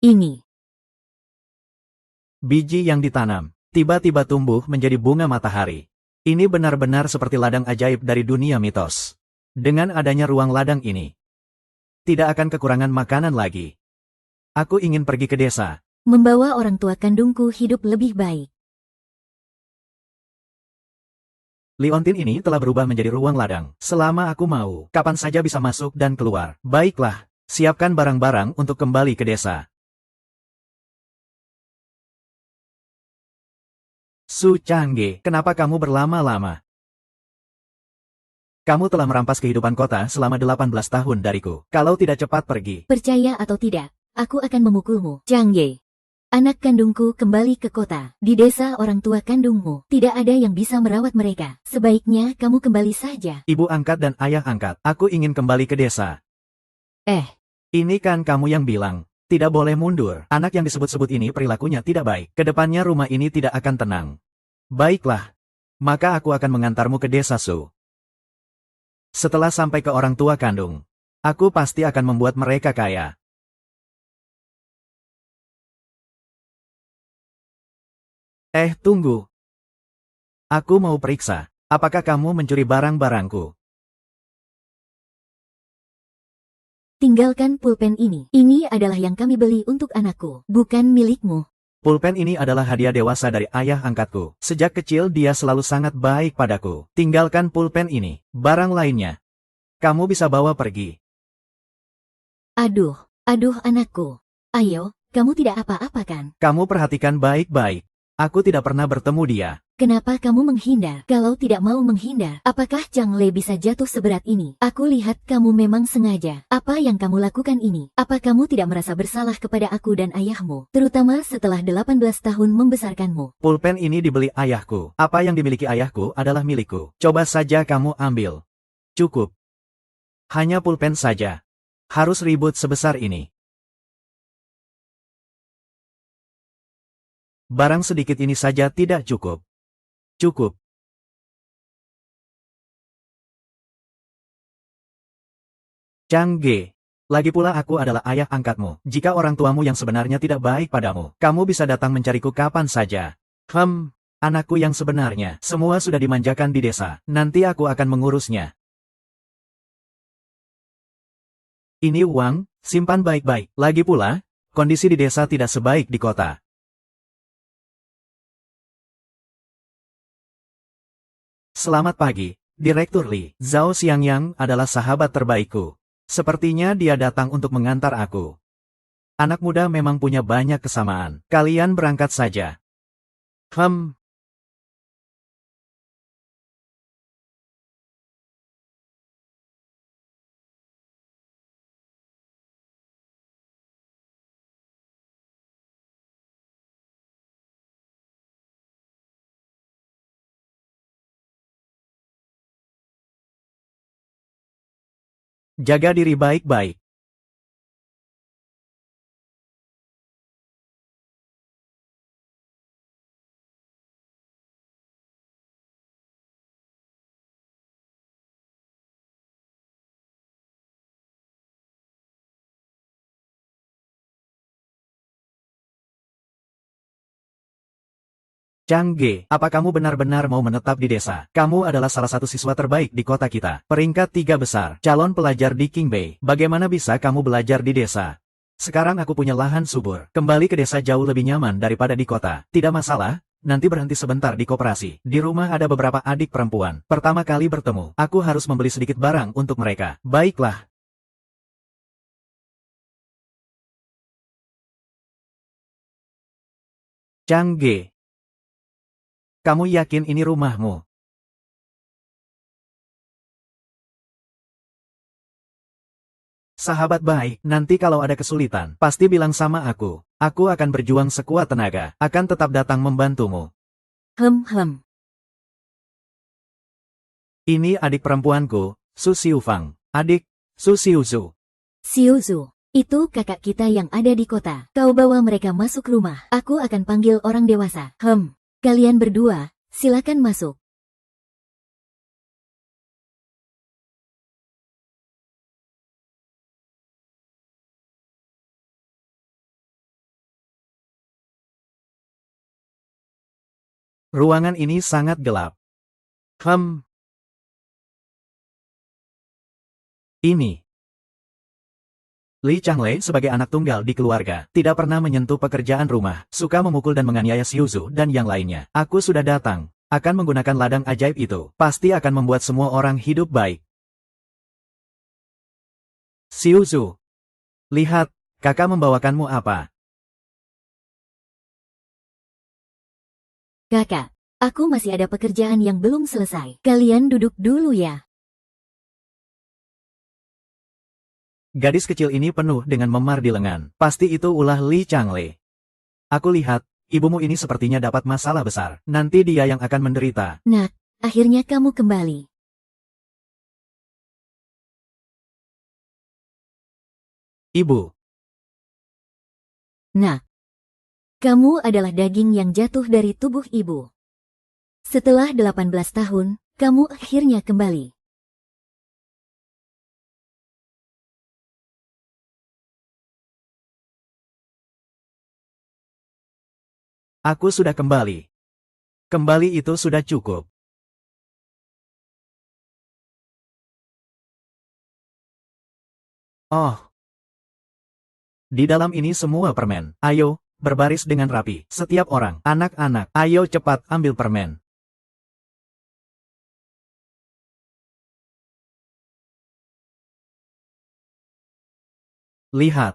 Ini. Biji yang ditanam, tiba-tiba tumbuh menjadi bunga matahari. Ini benar-benar seperti ladang ajaib dari dunia mitos. Dengan adanya ruang ladang ini, tidak akan kekurangan makanan lagi. Aku ingin pergi ke desa. Membawa orang tua kandungku hidup lebih baik. Liontin ini telah berubah menjadi ruang ladang. Selama aku mau, kapan saja bisa masuk dan keluar. Baiklah, siapkan barang-barang untuk kembali ke desa. Su Changge, kenapa kamu berlama-lama? Kamu telah merampas kehidupan kota selama 18 tahun dariku. Kalau tidak cepat pergi. Percaya atau tidak, aku akan memukulmu. Changge. Anak kandungku kembali ke kota. Di desa orang tua kandungmu, tidak ada yang bisa merawat mereka. Sebaiknya kamu kembali saja. Ibu angkat dan ayah angkat, aku ingin kembali ke desa. Ini kan kamu yang bilang, tidak boleh mundur. Anak yang disebut-sebut ini perilakunya tidak baik. Kedepannya rumah ini tidak akan tenang. Baiklah, maka aku akan mengantarmu ke desa Su. Setelah sampai ke orang tua kandung, aku pasti akan membuat mereka kaya. Tunggu. Aku mau periksa, apakah kamu mencuri barang-barangku? Tinggalkan pulpen ini. Ini adalah yang kami beli untuk anakku, bukan milikmu. Pulpen ini adalah hadiah dewasa dari ayah angkatku. Sejak kecil dia selalu sangat baik padaku. Tinggalkan pulpen ini. Barang lainnya, kamu bisa bawa pergi. Aduh anakku. Ayo, kamu tidak apa-apa kan? Kamu perhatikan baik-baik. Aku tidak pernah bertemu dia. Kenapa kamu menghindar? Kalau tidak mau menghindar, apakah Zhang Lei bisa jatuh seberat ini? Aku lihat kamu memang sengaja. Apa yang kamu lakukan ini? Apa kamu tidak merasa bersalah kepada aku dan ayahmu? Terutama setelah 18 tahun membesarkanmu. Pulpen ini dibeli ayahku. Apa yang dimiliki ayahku adalah milikku. Coba saja kamu ambil. Cukup. Hanya pulpen saja. Harus ribut sebesar ini. Barang sedikit ini saja tidak cukup. Cukup. Changge. Lagi pula aku adalah ayah angkatmu. Jika orang tuamu yang sebenarnya tidak baik padamu, kamu bisa datang mencariku kapan saja. Anakku yang sebenarnya, semua sudah dimanjakan di desa. Nanti aku akan mengurusnya. Ini uang, simpan baik-baik. Lagi pula, kondisi di desa tidak sebaik di kota. Selamat pagi, Direktur Li. Zhao Xiangyang adalah sahabat terbaikku. Sepertinya dia datang untuk mengantar aku. Anak muda memang punya banyak kesamaan. Kalian berangkat saja. Jaga diri baik-baik. Changge, apa kamu benar-benar mau menetap di desa? Kamu adalah salah satu siswa terbaik di kota kita. Peringkat 3 besar, calon pelajar di Qingbei. Bagaimana bisa kamu belajar di desa? Sekarang aku punya lahan subur. Kembali ke desa jauh lebih nyaman daripada di kota. Tidak masalah, nanti berhenti sebentar di koperasi. Di rumah ada beberapa adik perempuan. Pertama kali bertemu, aku harus membeli sedikit barang untuk mereka. Baiklah. Changge. Kamu yakin ini rumahmu? Sahabat baik, nanti kalau ada kesulitan, pasti bilang sama aku. Aku akan berjuang sekuat tenaga, akan tetap datang membantumu. Ini adik perempuanku, Su Xiufang. Adik, Su Xiuzu. Xiuzu, itu kakak kita yang ada di kota. Kau bawa mereka masuk rumah. Aku akan panggil orang dewasa. Kalian berdua, silakan masuk. Ruangan ini sangat gelap. Ini. Li Changlei sebagai anak tunggal di keluarga, tidak pernah menyentuh pekerjaan rumah, suka memukul dan menganiaya Xiuzu dan yang lainnya. Aku sudah datang, akan menggunakan ladang ajaib itu, pasti akan membuat semua orang hidup baik. Xiuzu, lihat, kakak membawakanmu apa? Kakak, aku masih ada pekerjaan yang belum selesai. Kalian duduk dulu ya. Gadis kecil ini penuh dengan memar di lengan. Pasti itu ulah Li Changlei. Aku lihat, ibumu ini sepertinya dapat masalah besar. Nanti dia yang akan menderita. Nak, akhirnya kamu kembali. Ibu, Nak, kamu adalah daging yang jatuh dari tubuh ibu. Setelah 18 tahun, kamu akhirnya kembali. aku sudah kembali. Kembali itu sudah cukup. Oh, di dalam ini semua permen. Ayo, berbaris dengan rapi. Setiap orang, anak-anak, ayo cepat ambil permen. Lihat.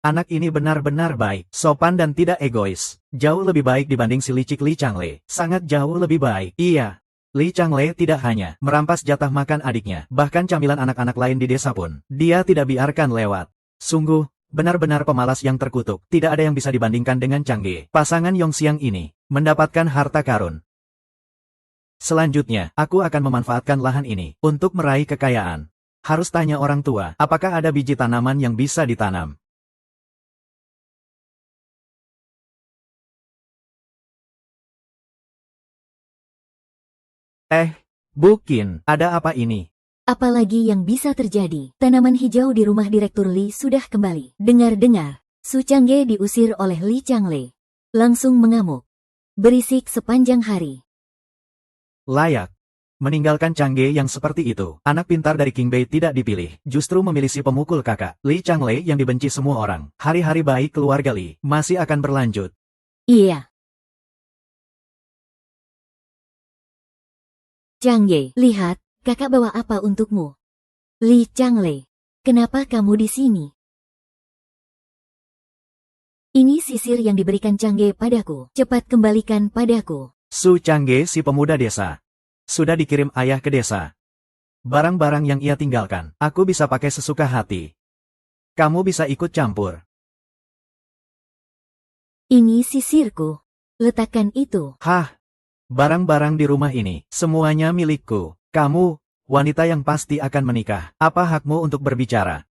Anak ini benar-benar baik, sopan dan tidak egois. Jauh lebih baik dibanding si licik Li Changlei. Sangat jauh lebih baik. Iya. Li Changlei tidak hanya merampas jatah makan adiknya, bahkan camilan anak-anak lain di desa pun, dia tidak biarkan lewat. Sungguh, benar-benar pemalas yang terkutuk. Tidak ada yang bisa dibandingkan dengan Chang Ge. Pasangan Yongxiang ini, mendapatkan harta karun. Selanjutnya, aku akan memanfaatkan lahan ini, untuk meraih kekayaan. Harus tanya orang tua, apakah ada biji tanaman yang bisa ditanam. Bukin, ada apa ini? Apalagi yang bisa terjadi? Tanaman hijau di rumah Direktur Li sudah kembali. Dengar-dengar, Su Changge diusir oleh Li Changlei. Langsung mengamuk. Berisik sepanjang hari. Layak. Meninggalkan Chang Ge yang seperti itu, anak pintar dari King Bei tidak dipilih, justru memilih si pemukul kakak, Li Changlei yang dibenci semua orang. Hari-hari baik keluarga Li, masih akan berlanjut. Iya. Changge, lihat, kakak bawa apa untukmu? Li Changlei, kenapa kamu di sini? Ini sisir yang diberikan Changge padaku. Cepat kembalikan padaku. Su Chang Ge si pemuda desa. Sudah dikirim ayah ke desa. Barang-barang yang ia tinggalkan, aku bisa pakai sesuka hati. Kamu bisa ikut campur. Ini sisirku. Letakkan itu. Hah? Barang-barang di rumah ini, semuanya milikku. Kamu, wanita yang pasti akan menikah. Apa hakmu untuk berbicara?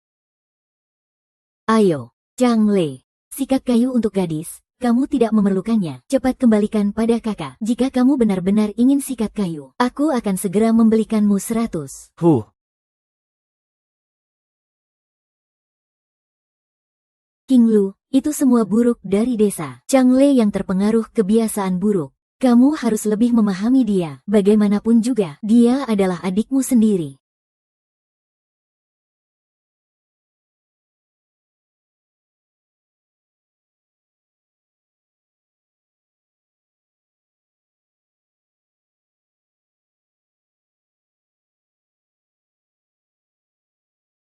Ayo, Changlei. Sikat kayu untuk gadis. Kamu tidak memerlukannya. Cepat kembalikan pada kakak. Jika kamu benar-benar ingin sikat kayu, aku akan segera membelikanmu 100. King Lu, itu semua buruk dari desa. Changlei yang terpengaruh kebiasaan buruk. Kamu harus lebih memahami dia. Bagaimanapun juga, dia adalah adikmu sendiri.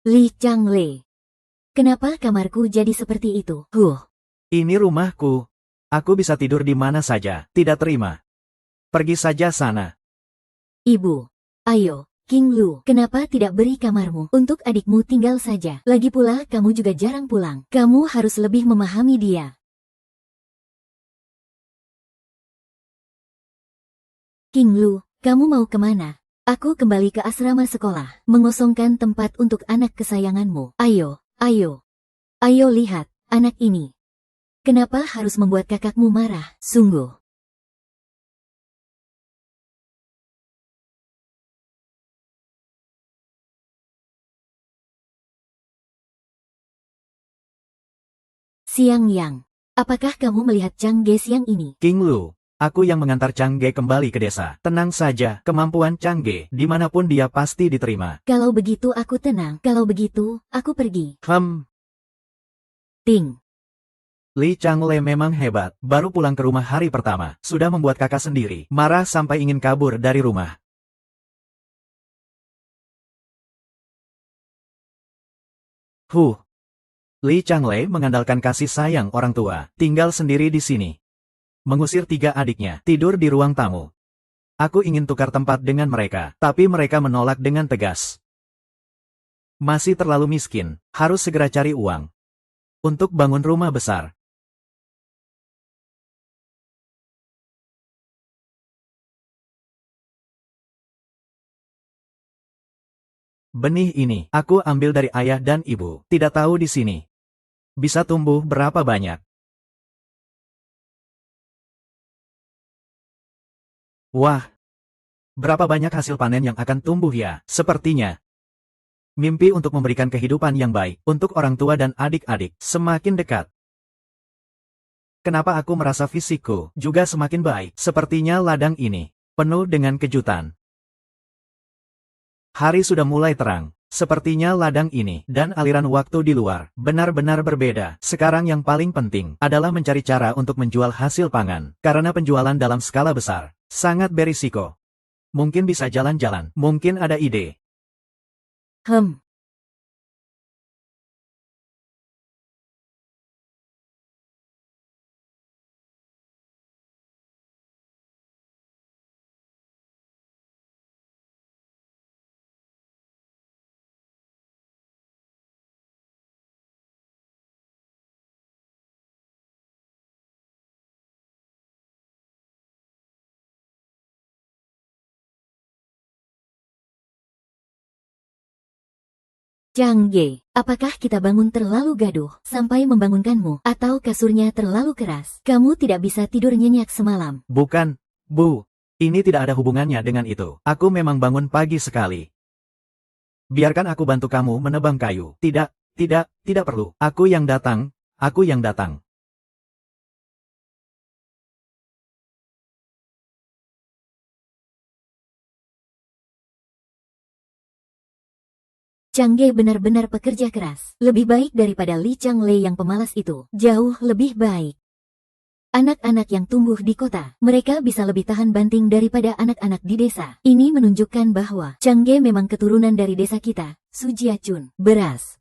Li Changlei. Kenapa kamarku jadi seperti itu? Ini rumahku. Aku bisa tidur di mana saja, tidak terima. Pergi saja sana. Ibu. Ayo, King Lu, kenapa tidak beri kamarmu untuk adikmu tinggal saja? Lagi pula kamu juga jarang pulang. Kamu harus lebih memahami dia. King Lu, kamu mau kemana? Aku kembali ke asrama sekolah, mengosongkan tempat untuk anak kesayanganmu. Ayo, ayo. Ayo lihat, anak ini. Kenapa harus membuat kakakmu marah? Sungguh. Siang Yang. Apakah kamu melihat Chang Ge siang ini? King Lu, aku yang mengantar Chang Ge kembali ke desa. Tenang saja, kemampuan Chang Ge, dimanapun dia pasti diterima. Kalau begitu aku tenang. Kalau begitu, aku pergi. Ting. Li Changle memang hebat, baru pulang ke rumah hari pertama, sudah membuat kakak sendiri marah sampai ingin kabur dari rumah. Li Changle mengandalkan kasih sayang orang tua, tinggal sendiri di sini. Mengusir 3 adiknya, tidur di ruang tamu. Aku ingin tukar tempat dengan mereka, tapi mereka menolak dengan tegas. Masih terlalu miskin, harus segera cari uang untuk bangun rumah besar. Benih ini, aku ambil dari ayah dan ibu. Tidak tahu di sini bisa tumbuh berapa banyak. Wah, berapa banyak hasil panen yang akan tumbuh ya? Sepertinya mimpi untuk memberikan kehidupan yang baik untuk orang tua dan adik-adik semakin dekat. Kenapa aku merasa fisikku juga semakin baik? Sepertinya ladang ini penuh dengan kejutan. Hari sudah mulai terang. Sepertinya ladang ini dan aliran waktu di luar benar-benar berbeda. Sekarang yang paling penting adalah mencari cara untuk menjual hasil pangan. Karena penjualan dalam skala besar sangat berisiko. Mungkin bisa jalan-jalan. Mungkin ada ide. Chang Ge, apakah kita bangun terlalu gaduh sampai membangunkanmu atau kasurnya terlalu keras? Kamu tidak bisa tidur nyenyak semalam. Bukan, Bu. Ini tidak ada hubungannya dengan itu. Aku memang bangun pagi sekali. Biarkan aku bantu kamu menebang kayu. Tidak perlu. Aku yang datang. Chang Ge benar-benar pekerja keras. Lebih baik daripada Li Changle yang pemalas itu. Jauh lebih baik. Anak-anak yang tumbuh di kota, mereka bisa lebih tahan banting daripada anak-anak di desa. Ini menunjukkan bahwa Chang Ge memang keturunan dari desa kita, Sujiachun, beras.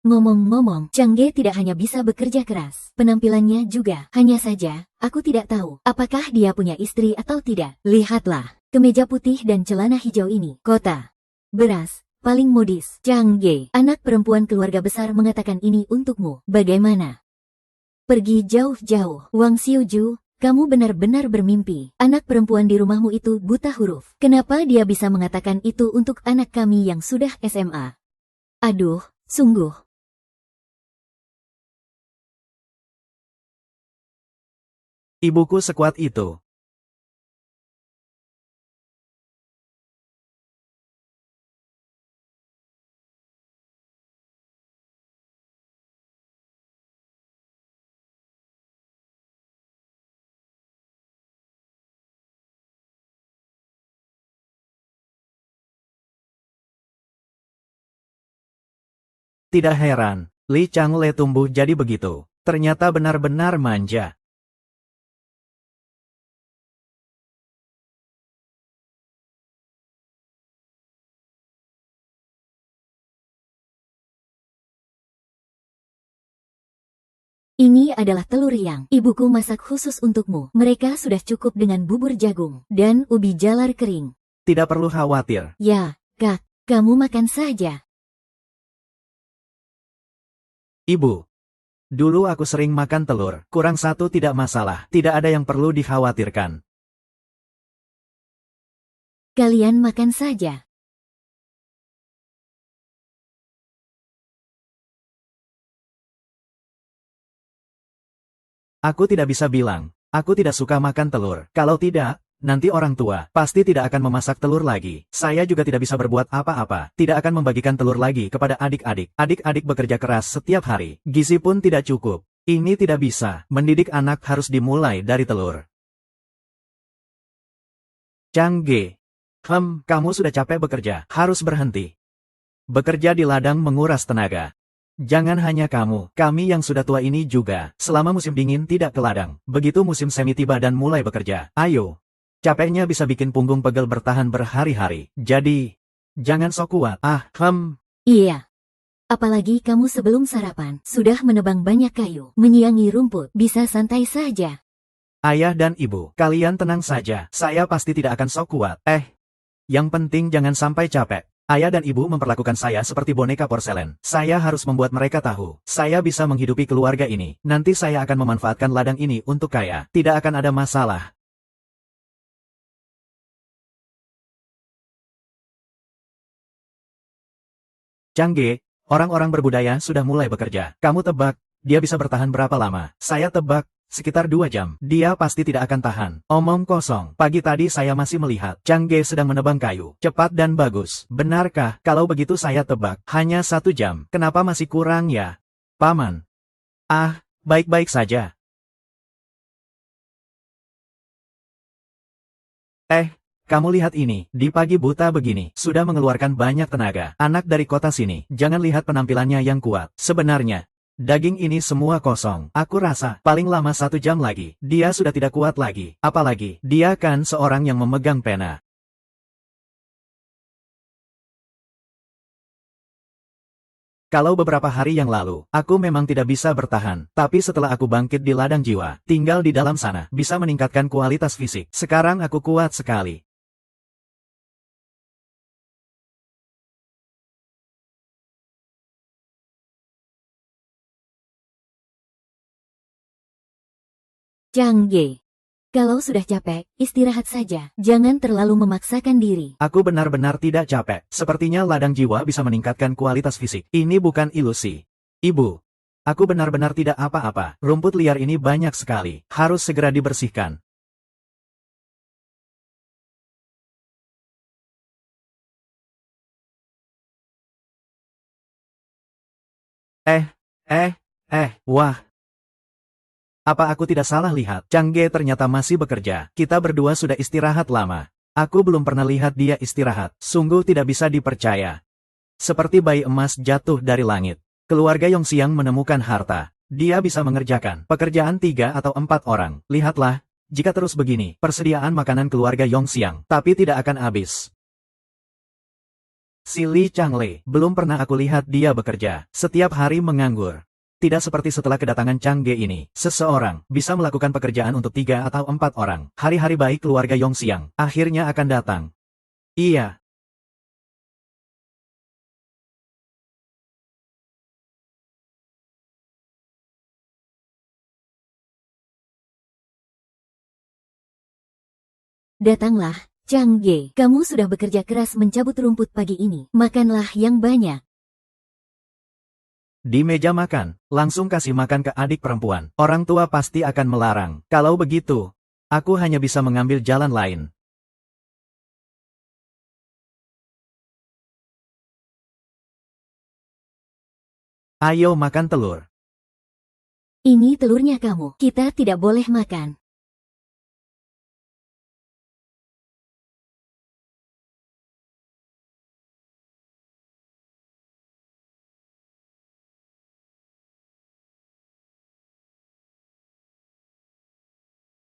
Ngomong-ngomong, Chang Ge tidak hanya bisa bekerja keras, penampilannya juga. Hanya saja, aku tidak tahu apakah dia punya istri atau tidak. Lihatlah, kemeja putih dan celana hijau ini. Kota beras, paling modis. Chang Ge, anak perempuan keluarga besar mengatakan ini untukmu. Bagaimana? Pergi jauh-jauh. Wang Xiuju, kamu benar-benar bermimpi. Anak perempuan di rumahmu itu buta huruf. Kenapa dia bisa mengatakan itu untuk anak kami yang sudah SMA? Aduh, sungguh. Ibuku sekuat itu. Tidak heran, Li Changle tumbuh jadi begitu. Ternyata benar-benar manja. Ini adalah telur yang ibuku masak khusus untukmu. Mereka sudah cukup dengan bubur jagung dan ubi jalar kering. Tidak perlu khawatir. Ya, Kak, kamu makan saja. Ibu. Dulu aku sering makan telur, kurang satu tidak masalah, tidak ada yang perlu dikhawatirkan. Kalian makan saja. Aku tidak bisa bilang, aku tidak suka makan telur. Kalau tidak, nanti orang tua pasti tidak akan memasak telur lagi. Saya juga tidak bisa berbuat apa-apa, tidak akan membagikan telur lagi kepada adik-adik. Adik-adik bekerja keras setiap hari, gizi pun tidak cukup. Ini tidak bisa, mendidik anak harus dimulai dari telur. Changge. Kamu sudah capek bekerja, harus berhenti. Bekerja di ladang menguras tenaga. Jangan hanya kamu, kami yang sudah tua ini juga, selama musim dingin tidak ke ladang. Begitu musim semi tiba dan mulai bekerja, ayo. Capeknya bisa bikin punggung pegel bertahan berhari-hari. Jadi, jangan sok kuat. Iya. Apalagi kamu sebelum sarapan, sudah menebang banyak kayu, menyiangi rumput, bisa santai saja. Ayah dan ibu, kalian tenang saja, saya pasti tidak akan sok kuat. Yang penting jangan sampai capek. Ayah dan ibu memperlakukan saya seperti boneka porselen. Saya harus membuat mereka tahu, saya bisa menghidupi keluarga ini. Nanti saya akan memanfaatkan ladang ini untuk kaya. Tidak akan ada masalah. Changge, orang-orang berbudaya sudah mulai bekerja. Kamu tebak, dia bisa bertahan berapa lama? Saya tebak, sekitar 2 jam. Dia pasti tidak akan tahan. Omong kosong. Pagi tadi saya masih melihat Changge sedang menebang kayu. Cepat dan bagus. Benarkah? Kalau begitu saya tebak, hanya 1 jam. Kenapa masih kurang ya? Paman. Baik-baik saja. Kamu lihat ini, di pagi buta begini, sudah mengeluarkan banyak tenaga. Anak dari kota sini, jangan lihat penampilannya yang kuat. Sebenarnya, daging ini semua kosong. Aku rasa, paling lama 1 jam lagi, dia sudah tidak kuat lagi. Apalagi, dia kan seorang yang memegang pena. Kalau beberapa hari yang lalu, aku memang tidak bisa bertahan, tapi setelah aku bangkit di ladang jiwa, tinggal di dalam sana, bisa meningkatkan kualitas fisik. Sekarang aku kuat sekali. Changge. Kalau sudah capek, istirahat saja. Jangan terlalu memaksakan diri. Aku benar-benar tidak capek. Sepertinya ladang jiwa bisa meningkatkan kualitas fisik. Ini bukan ilusi. Ibu, aku benar-benar tidak apa-apa. Rumput liar ini banyak sekali. Harus segera dibersihkan. Wah. Apa aku tidak salah lihat? Changge ternyata masih bekerja. Kita berdua sudah istirahat lama. Aku belum pernah lihat dia istirahat. Sungguh tidak bisa dipercaya. Seperti bayi emas jatuh dari langit. Keluarga Yongxiang menemukan harta. Dia bisa mengerjakan pekerjaan 3 atau 4 orang. Lihatlah, jika terus begini, persediaan makanan keluarga Yongxiang, tapi tidak akan habis. Si Li Changle, belum pernah aku lihat dia bekerja. Setiap hari menganggur. Tidak seperti setelah kedatangan Changge ini, seseorang bisa melakukan pekerjaan untuk 3 atau 4 orang. Hari-hari baik keluarga Yongxiang akhirnya akan datang. Iya. Datanglah, Changge. Kamu sudah bekerja keras mencabut rumput pagi ini. Makanlah yang banyak. Di meja makan, langsung kasih makan ke adik perempuan. Orang tua pasti akan melarang. Kalau begitu, aku hanya bisa mengambil jalan lain. Ayo makan telur. Ini telurnya kamu. Kita tidak boleh makan.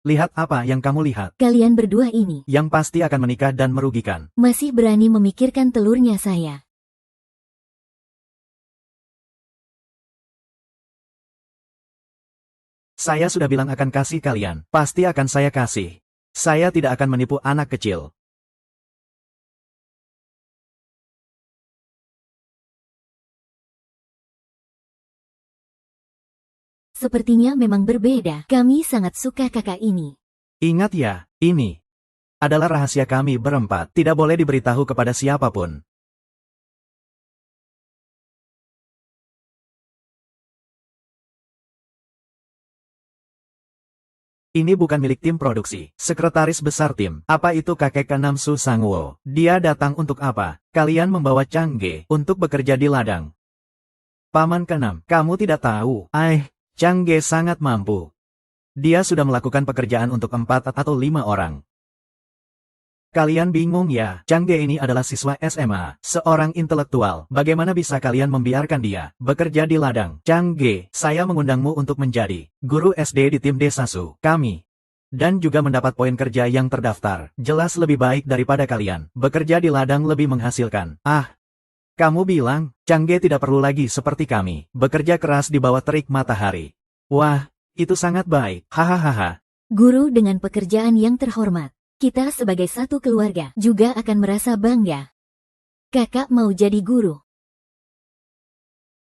Lihat apa yang kamu lihat. Kalian berdua ini Yang pasti akan menikah dan merugikan. masih berani memikirkan telurnya saya. Saya sudah bilang akan kasih kalian. Pasti akan saya kasih. Saya tidak akan menipu anak kecil. Sepertinya memang berbeda. Kami sangat suka kakak ini. Ingat ya, ini adalah rahasia kami berempat. Tidak boleh diberitahu kepada siapapun. Ini bukan milik tim produksi. Sekretaris besar tim. Apa itu kakek keenam Su Sangwo? Dia datang untuk apa? Kalian membawa Changge untuk bekerja di ladang. Paman keenam, kamu tidak tahu. Chang Ge sangat mampu. Dia sudah melakukan pekerjaan untuk 4 atau 5 orang. Kalian bingung ya, Chang Ge ini adalah siswa SMA, seorang intelektual. Bagaimana bisa kalian membiarkan dia bekerja di ladang? Chang Ge, saya mengundangmu untuk menjadi guru SD di tim Desa Su. Kami dan juga mendapat poin kerja yang terdaftar. Jelas lebih baik daripada kalian. Bekerja di ladang lebih menghasilkan. Ah, kamu bilang, Chang Ge tidak perlu lagi seperti kami, bekerja keras di bawah terik matahari. Wah, itu sangat baik. Hahaha. Guru dengan pekerjaan yang terhormat. Kita sebagai satu keluarga juga akan merasa bangga. Kakak mau jadi guru.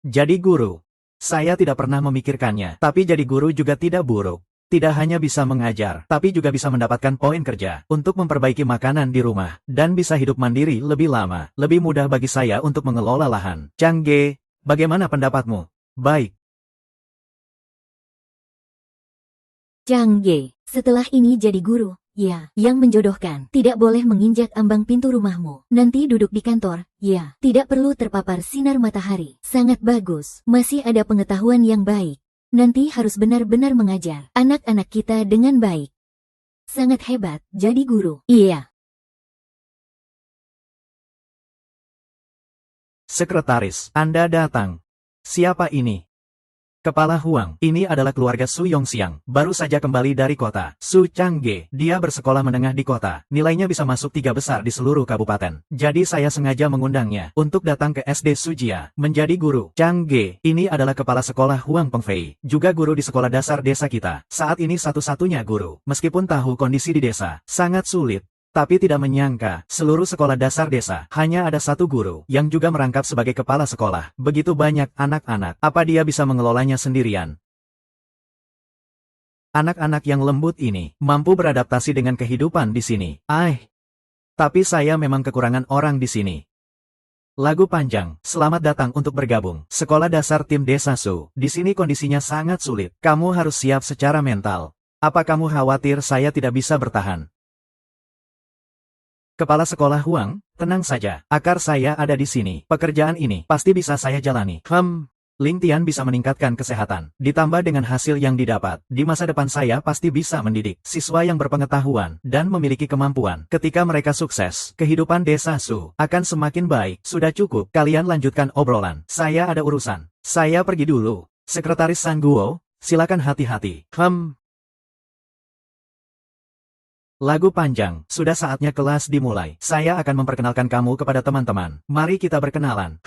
Jadi guru. Saya tidak pernah memikirkannya, tapi jadi guru juga tidak buruk. Tidak hanya bisa mengajar, tapi juga bisa mendapatkan poin kerja untuk memperbaiki makanan di rumah, dan bisa hidup mandiri lebih lama. Lebih mudah bagi saya untuk mengelola lahan. Chang Ge, bagaimana pendapatmu? Baik. Chang Ge, setelah ini jadi guru. Ya, yang menjodohkan, tidak boleh menginjak ambang pintu rumahmu. Nanti duduk di kantor, ya, tidak perlu terpapar sinar matahari. Sangat bagus, masih ada pengetahuan yang baik. Nanti harus benar-benar mengajar anak-anak kita dengan baik. Sangat hebat, jadi guru. Iya. Sekretaris, Anda datang. Siapa ini? Kepala Huang, ini adalah keluarga Su Yongxiang, baru saja kembali dari kota. Su Chang Ge, dia bersekolah menengah di kota, nilainya bisa masuk 3 besar di seluruh kabupaten. Jadi saya sengaja mengundangnya untuk datang ke SD Sujia, menjadi guru. Chang Ge, ini adalah kepala sekolah Huang Pengfei, juga guru di sekolah dasar desa kita. Saat ini satu-satunya guru, meskipun tahu kondisi di desa, sangat sulit. Tapi tidak menyangka, seluruh sekolah dasar desa, hanya ada satu guru, yang juga merangkap sebagai kepala sekolah. Begitu banyak anak-anak, apa dia bisa mengelolanya sendirian? Anak-anak yang lembut ini, mampu beradaptasi dengan kehidupan di sini. Tapi saya memang kekurangan orang di sini. Lagu panjang, selamat datang untuk bergabung. Sekolah dasar tim Desa Su, di sini kondisinya sangat sulit. Kamu harus siap secara mental. Apa kamu khawatir saya tidak bisa bertahan? Kepala sekolah Huang, tenang saja, akar saya ada di sini. Pekerjaan ini pasti bisa saya jalani. Ling Tian bisa meningkatkan kesehatan. Ditambah dengan hasil yang didapat, di masa depan saya pasti bisa mendidik siswa yang berpengetahuan dan memiliki kemampuan. Ketika mereka sukses, kehidupan Desa Su akan semakin baik. Sudah cukup, kalian lanjutkan obrolan. Saya ada urusan. Saya pergi dulu. Sekretaris San Guo, silakan hati-hati. Lagu panjang, sudah saatnya kelas dimulai. Saya akan memperkenalkan kamu kepada teman-teman. Mari kita berkenalan.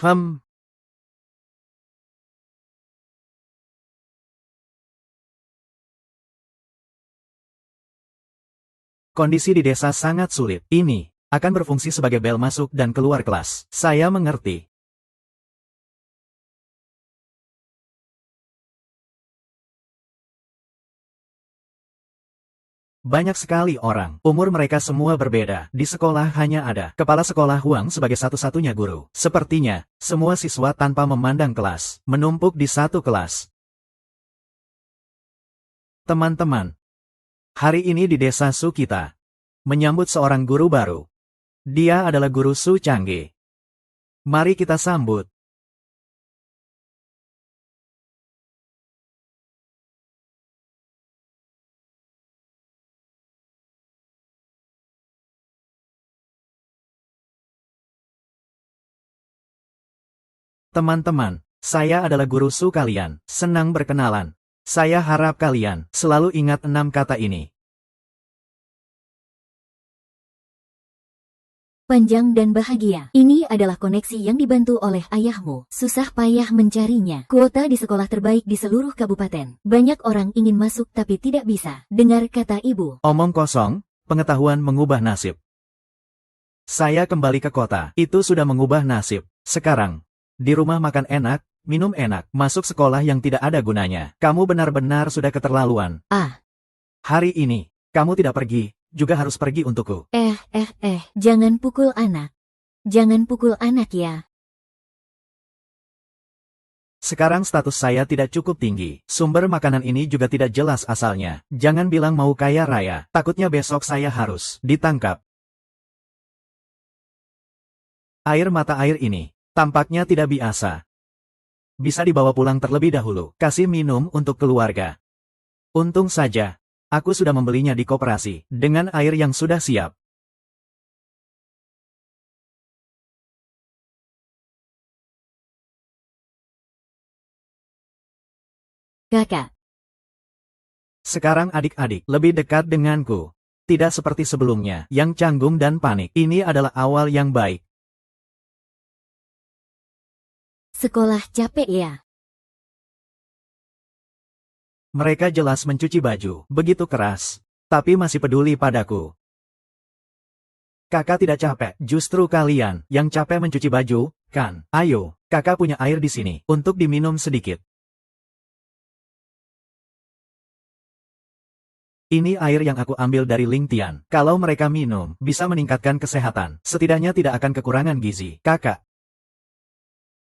Kondisi di desa sangat sulit. Ini akan berfungsi sebagai bel masuk dan keluar kelas. Saya mengerti. Banyak sekali orang, umur mereka semua berbeda. Di sekolah hanya ada kepala sekolah Huang sebagai satu-satunya guru. Sepertinya, semua siswa tanpa memandang kelas, menumpuk di satu kelas. Teman-teman, hari ini di desa Su kita menyambut seorang guru baru. Dia adalah guru Su Chang Ge. Mari kita sambut. Teman-teman, saya adalah guru Su kalian. Senang berkenalan. Saya harap kalian selalu ingat 6 kata ini. Panjang dan bahagia. Ini adalah koneksi yang dibantu oleh ayahmu. Susah payah mencarinya. Kuota di sekolah terbaik di seluruh kabupaten. Banyak orang ingin masuk tapi tidak bisa. Dengar kata ibu. Omong kosong, pengetahuan mengubah nasib. Saya kembali ke kota. Itu sudah mengubah nasib. Sekarang, di rumah makan enak, minum enak, masuk sekolah yang tidak ada gunanya. Kamu benar-benar sudah keterlaluan. Hari ini, kamu tidak pergi, juga harus pergi untukku. Jangan pukul anak. Jangan pukul anak ya. Sekarang status saya tidak cukup tinggi. Sumber makanan ini juga tidak jelas asalnya. Jangan bilang mau kaya raya. Takutnya besok saya harus ditangkap. Air mata air ini tampaknya tidak biasa. bisa dibawa pulang terlebih dahulu. Kasih minum untuk keluarga. Untung saja, aku sudah membelinya di koperasi, dengan air yang sudah siap. Kakak, Sekarang adik-adik lebih dekat denganku. Tidak seperti sebelumnya, yang canggung dan panik. Ini adalah awal yang baik. sekolah capek ya? Mereka jelas mencuci baju, begitu keras. Tapi masih peduli padaku. Kakak tidak capek, justru kalian yang capek mencuci baju, kan? Ayo, kakak punya air di sini, untuk diminum sedikit. Ini air yang aku ambil dari Ling Tian. Kalau mereka minum, bisa meningkatkan kesehatan. Setidaknya tidak akan kekurangan gizi. Kakak,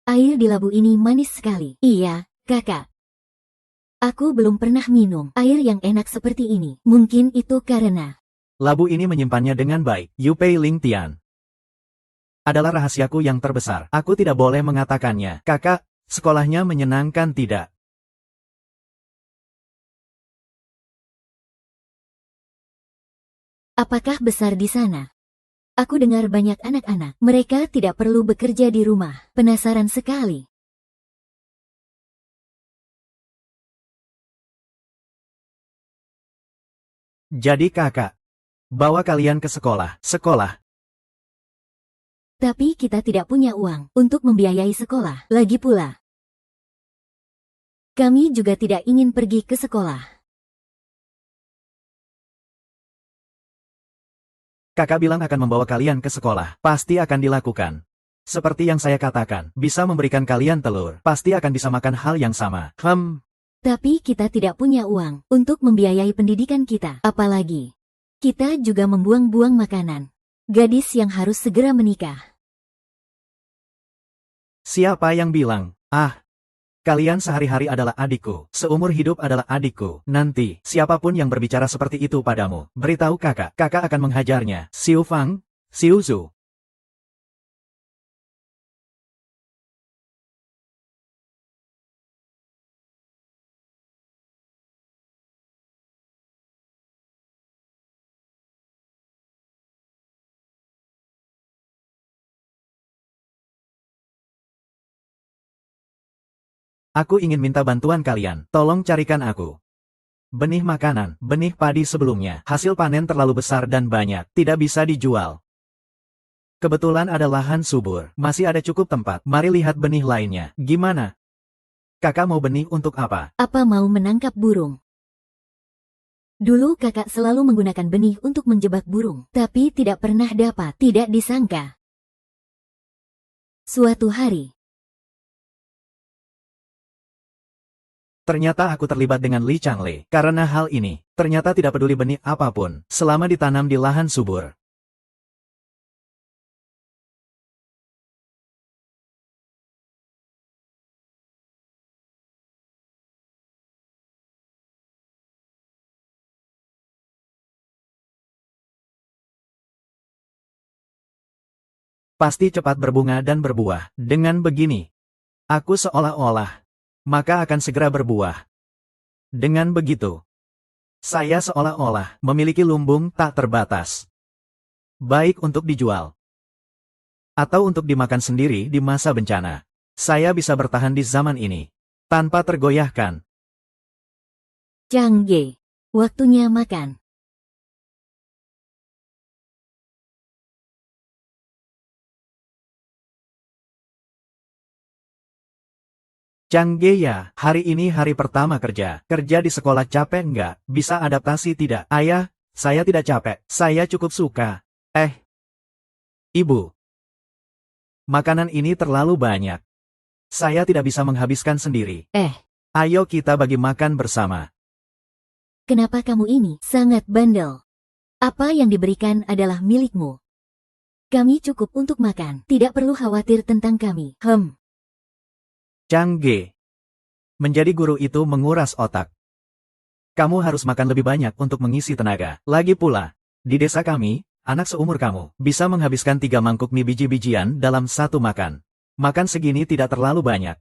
Air di labu ini manis sekali. Iya, kakak. Aku belum pernah minum air yang enak seperti ini. Mungkin itu karena labu ini menyimpannya dengan baik. Yupei Ling Tian adalah rahasiaku yang terbesar. Aku tidak boleh mengatakannya. Kakak, sekolahnya menyenangkan tidak? apakah besar di sana? Aku dengar banyak anak-anak. Mereka tidak perlu bekerja di rumah. Penasaran sekali. Jadi kakak, bawa kalian ke sekolah. Sekolah. Tapi kita tidak punya uang untuk membiayai sekolah. Lagi pula, kami juga tidak ingin pergi ke sekolah. Kakak bilang akan membawa kalian ke sekolah. Pasti akan dilakukan. Seperti yang saya katakan, bisa memberikan kalian telur. Pasti akan bisa makan hal yang sama. Tapi kita tidak punya uang untuk membiayai pendidikan kita. Apalagi, kita juga membuang-buang makanan. Gadis yang harus segera menikah. Siapa yang bilang? Kalian sehari-hari adalah adikku. Seumur hidup adalah adikku. Nanti, siapapun yang berbicara seperti itu padamu, beritahu kakak. Kakak akan menghajarnya. Xiu Fang, Xiu Zhu. Aku ingin minta bantuan kalian. Tolong carikan aku benih makanan, benih padi sebelumnya. Hasil panen terlalu besar dan banyak, tidak bisa dijual. Kebetulan ada lahan subur, masih ada cukup tempat. Mari lihat benih lainnya. Gimana? Kakak mau benih untuk apa? Apa mau menangkap burung? Dulu kakak selalu menggunakan benih untuk menjebak burung, tapi tidak pernah dapat. Tidak disangka. Suatu hari, ternyata aku terlibat dengan Li Changle. Karena hal ini, ternyata tidak peduli benih apapun, selama ditanam di lahan subur. Pasti cepat berbunga dan berbuah. Dengan begini, aku seolah-olah, maka akan segera berbuah. Dengan begitu, saya seolah-olah memiliki lumbung tak terbatas. Baik untuk dijual, atau untuk dimakan sendiri di masa bencana. Saya bisa bertahan di zaman ini, tanpa tergoyahkan. Chang Ge, waktunya makan. Chang Ge ya, hari ini hari pertama kerja. Kerja di sekolah capek nggak? Bisa adaptasi tidak? Ayah, saya tidak capek. Saya cukup suka. Ibu. Makanan ini terlalu banyak. Saya tidak bisa menghabiskan sendiri. Ayo kita bagi makan bersama. Kenapa kamu ini sangat bandel? Apa yang diberikan adalah milikmu. Kami cukup untuk makan. Tidak perlu khawatir tentang kami. Chang Ge. Menjadi guru itu menguras otak. Kamu harus makan lebih banyak untuk mengisi tenaga. Lagi pula, di desa kami, anak seumur kamu bisa menghabiskan 3 mangkuk mie biji-bijian dalam satu makan. Makan segini tidak terlalu banyak.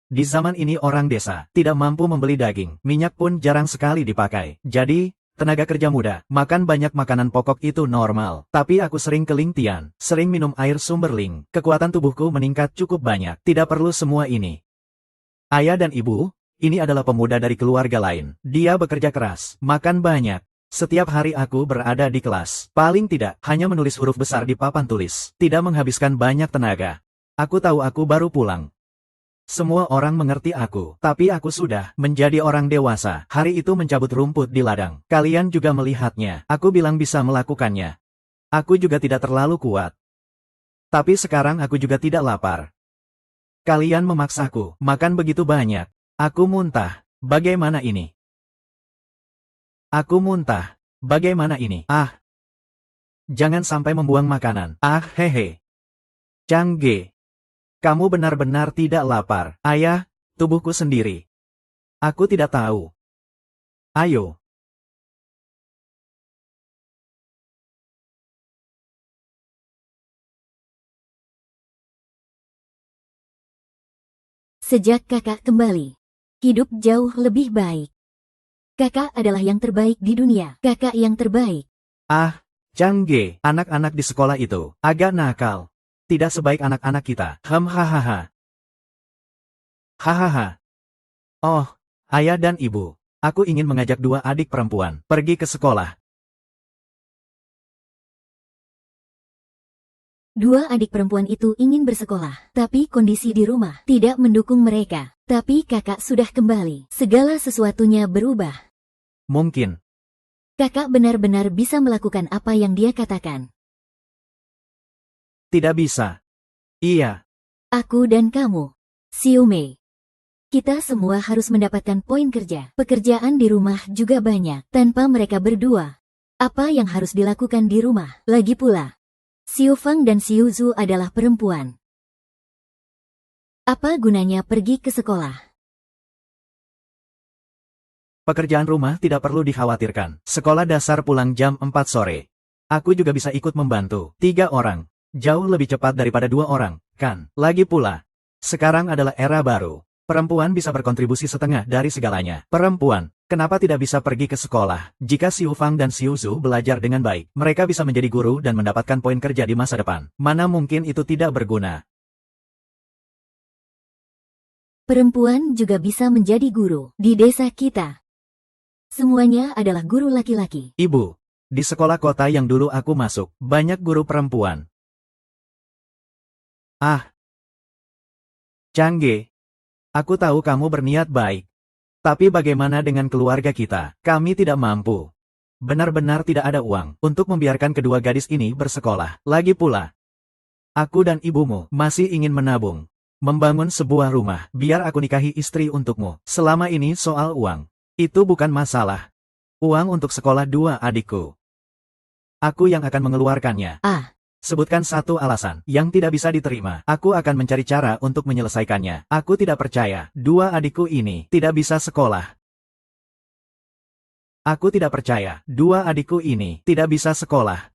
Di zaman ini orang desa tidak mampu membeli daging, minyak pun jarang sekali dipakai. Jadi, tenaga kerja muda, makan banyak makanan pokok itu normal. Tapi aku sering ke Ling Tian, sering minum air sumber Ling. Kekuatan tubuhku meningkat cukup banyak. Tidak perlu semua ini. Ayah dan ibu, ini adalah pemuda dari keluarga lain. Dia bekerja keras, makan banyak. Setiap hari aku berada di kelas. Paling tidak, hanya menulis huruf besar di papan tulis. Tidak menghabiskan banyak tenaga. Aku tahu aku baru pulang. Semua orang mengerti aku, tapi aku sudah menjadi orang dewasa. Hari itu mencabut rumput di ladang. Kalian juga melihatnya. Aku bilang bisa melakukannya. Aku juga tidak terlalu kuat. Tapi sekarang aku juga tidak lapar. Kalian memaksaku makan begitu banyak. Aku muntah. Bagaimana ini? Aku muntah. Bagaimana ini? Ah. Jangan sampai membuang makanan. Ah, hehe. Changge. Kamu benar-benar tidak lapar. Ayah, tubuhku sendiri. Aku tidak tahu. Ayo. Sejak kakak kembali, hidup jauh lebih baik. Kakak adalah yang terbaik di dunia. Kakak yang terbaik. Ah, Changge, anak-anak di sekolah itu agak nakal. Tidak sebaik anak-anak kita. Hahaha. Hahaha. Oh, ayah dan ibu. Aku ingin mengajak dua adik perempuan pergi ke sekolah. Dua adik perempuan itu ingin bersekolah, tapi kondisi di rumah tidak mendukung mereka. Tapi kakak sudah kembali. Segala sesuatunya berubah. Mungkin. Kakak benar-benar bisa melakukan apa yang dia katakan. Tidak bisa. Iya. Aku dan kamu, Xiu Mei. Kita semua harus mendapatkan poin kerja. Pekerjaan di rumah juga banyak. Tanpa mereka berdua, apa yang harus dilakukan di rumah? Lagi pula, Xiu Fang dan Xiu Zhu adalah perempuan. Apa gunanya pergi ke sekolah? Pekerjaan rumah tidak perlu dikhawatirkan. Sekolah dasar pulang jam 4 sore. Aku juga bisa ikut membantu. 3 orang. Jauh lebih cepat daripada 2 orang, kan? Lagi pula, sekarang adalah era baru. Perempuan bisa berkontribusi setengah dari segalanya. Perempuan, kenapa tidak bisa pergi ke sekolah? Jika Xiu Fang dan Xiu Zhu belajar dengan baik, mereka bisa menjadi guru dan mendapatkan poin kerja di masa depan. Mana mungkin itu tidak berguna? Perempuan juga bisa menjadi guru di desa kita. Semuanya adalah guru laki-laki. Ibu, di sekolah kota yang dulu aku masuk, banyak guru perempuan. Ah. Changge. Aku tahu kamu berniat baik. Tapi bagaimana dengan keluarga kita? Kami tidak mampu. Benar-benar tidak ada uang untuk membiarkan kedua gadis ini bersekolah. Lagi pula, aku dan ibumu masih ingin menabung. Membangun sebuah rumah, biar aku nikahi istri untukmu. Selama ini soal uang. Itu bukan masalah. Uang untuk sekolah dua adikku. Aku yang akan mengeluarkannya. Ah. Sebutkan satu alasan yang tidak bisa diterima. Aku akan mencari cara untuk menyelesaikannya. Aku tidak percaya dua adikku ini tidak bisa sekolah. Aku tidak percaya dua adikku ini tidak bisa sekolah.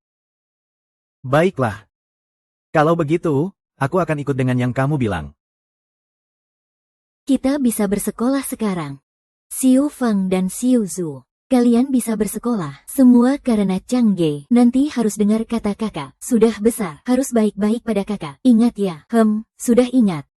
Baiklah. Kalau begitu, aku akan ikut dengan yang kamu bilang. Kita bisa bersekolah sekarang. Xiu Fang dan Xiu Zhu. Kalian bisa bersekolah. Semua karena Changge. Nanti harus dengar kata kakak. Sudah besar. Harus baik-baik pada kakak. Ingat ya. Sudah ingat.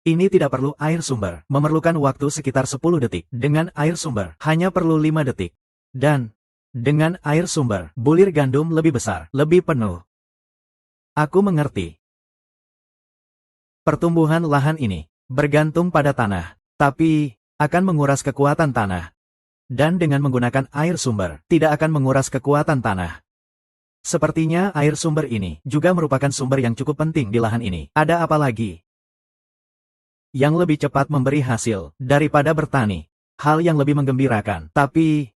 Ini tidak perlu air sumber. Memerlukan waktu sekitar 10 detik. Dengan air sumber, hanya perlu 5 detik. Dan, dengan air sumber, bulir gandum lebih besar, lebih penuh. Aku mengerti. Pertumbuhan lahan ini bergantung pada tanah, tapi akan menguras kekuatan tanah. Dan dengan menggunakan air sumber, tidak akan menguras kekuatan tanah. Sepertinya air sumber ini juga merupakan sumber yang cukup penting di lahan ini. Ada apa lagi yang lebih cepat memberi hasil daripada bertani. Hal yang lebih menggembirakan. Tapi,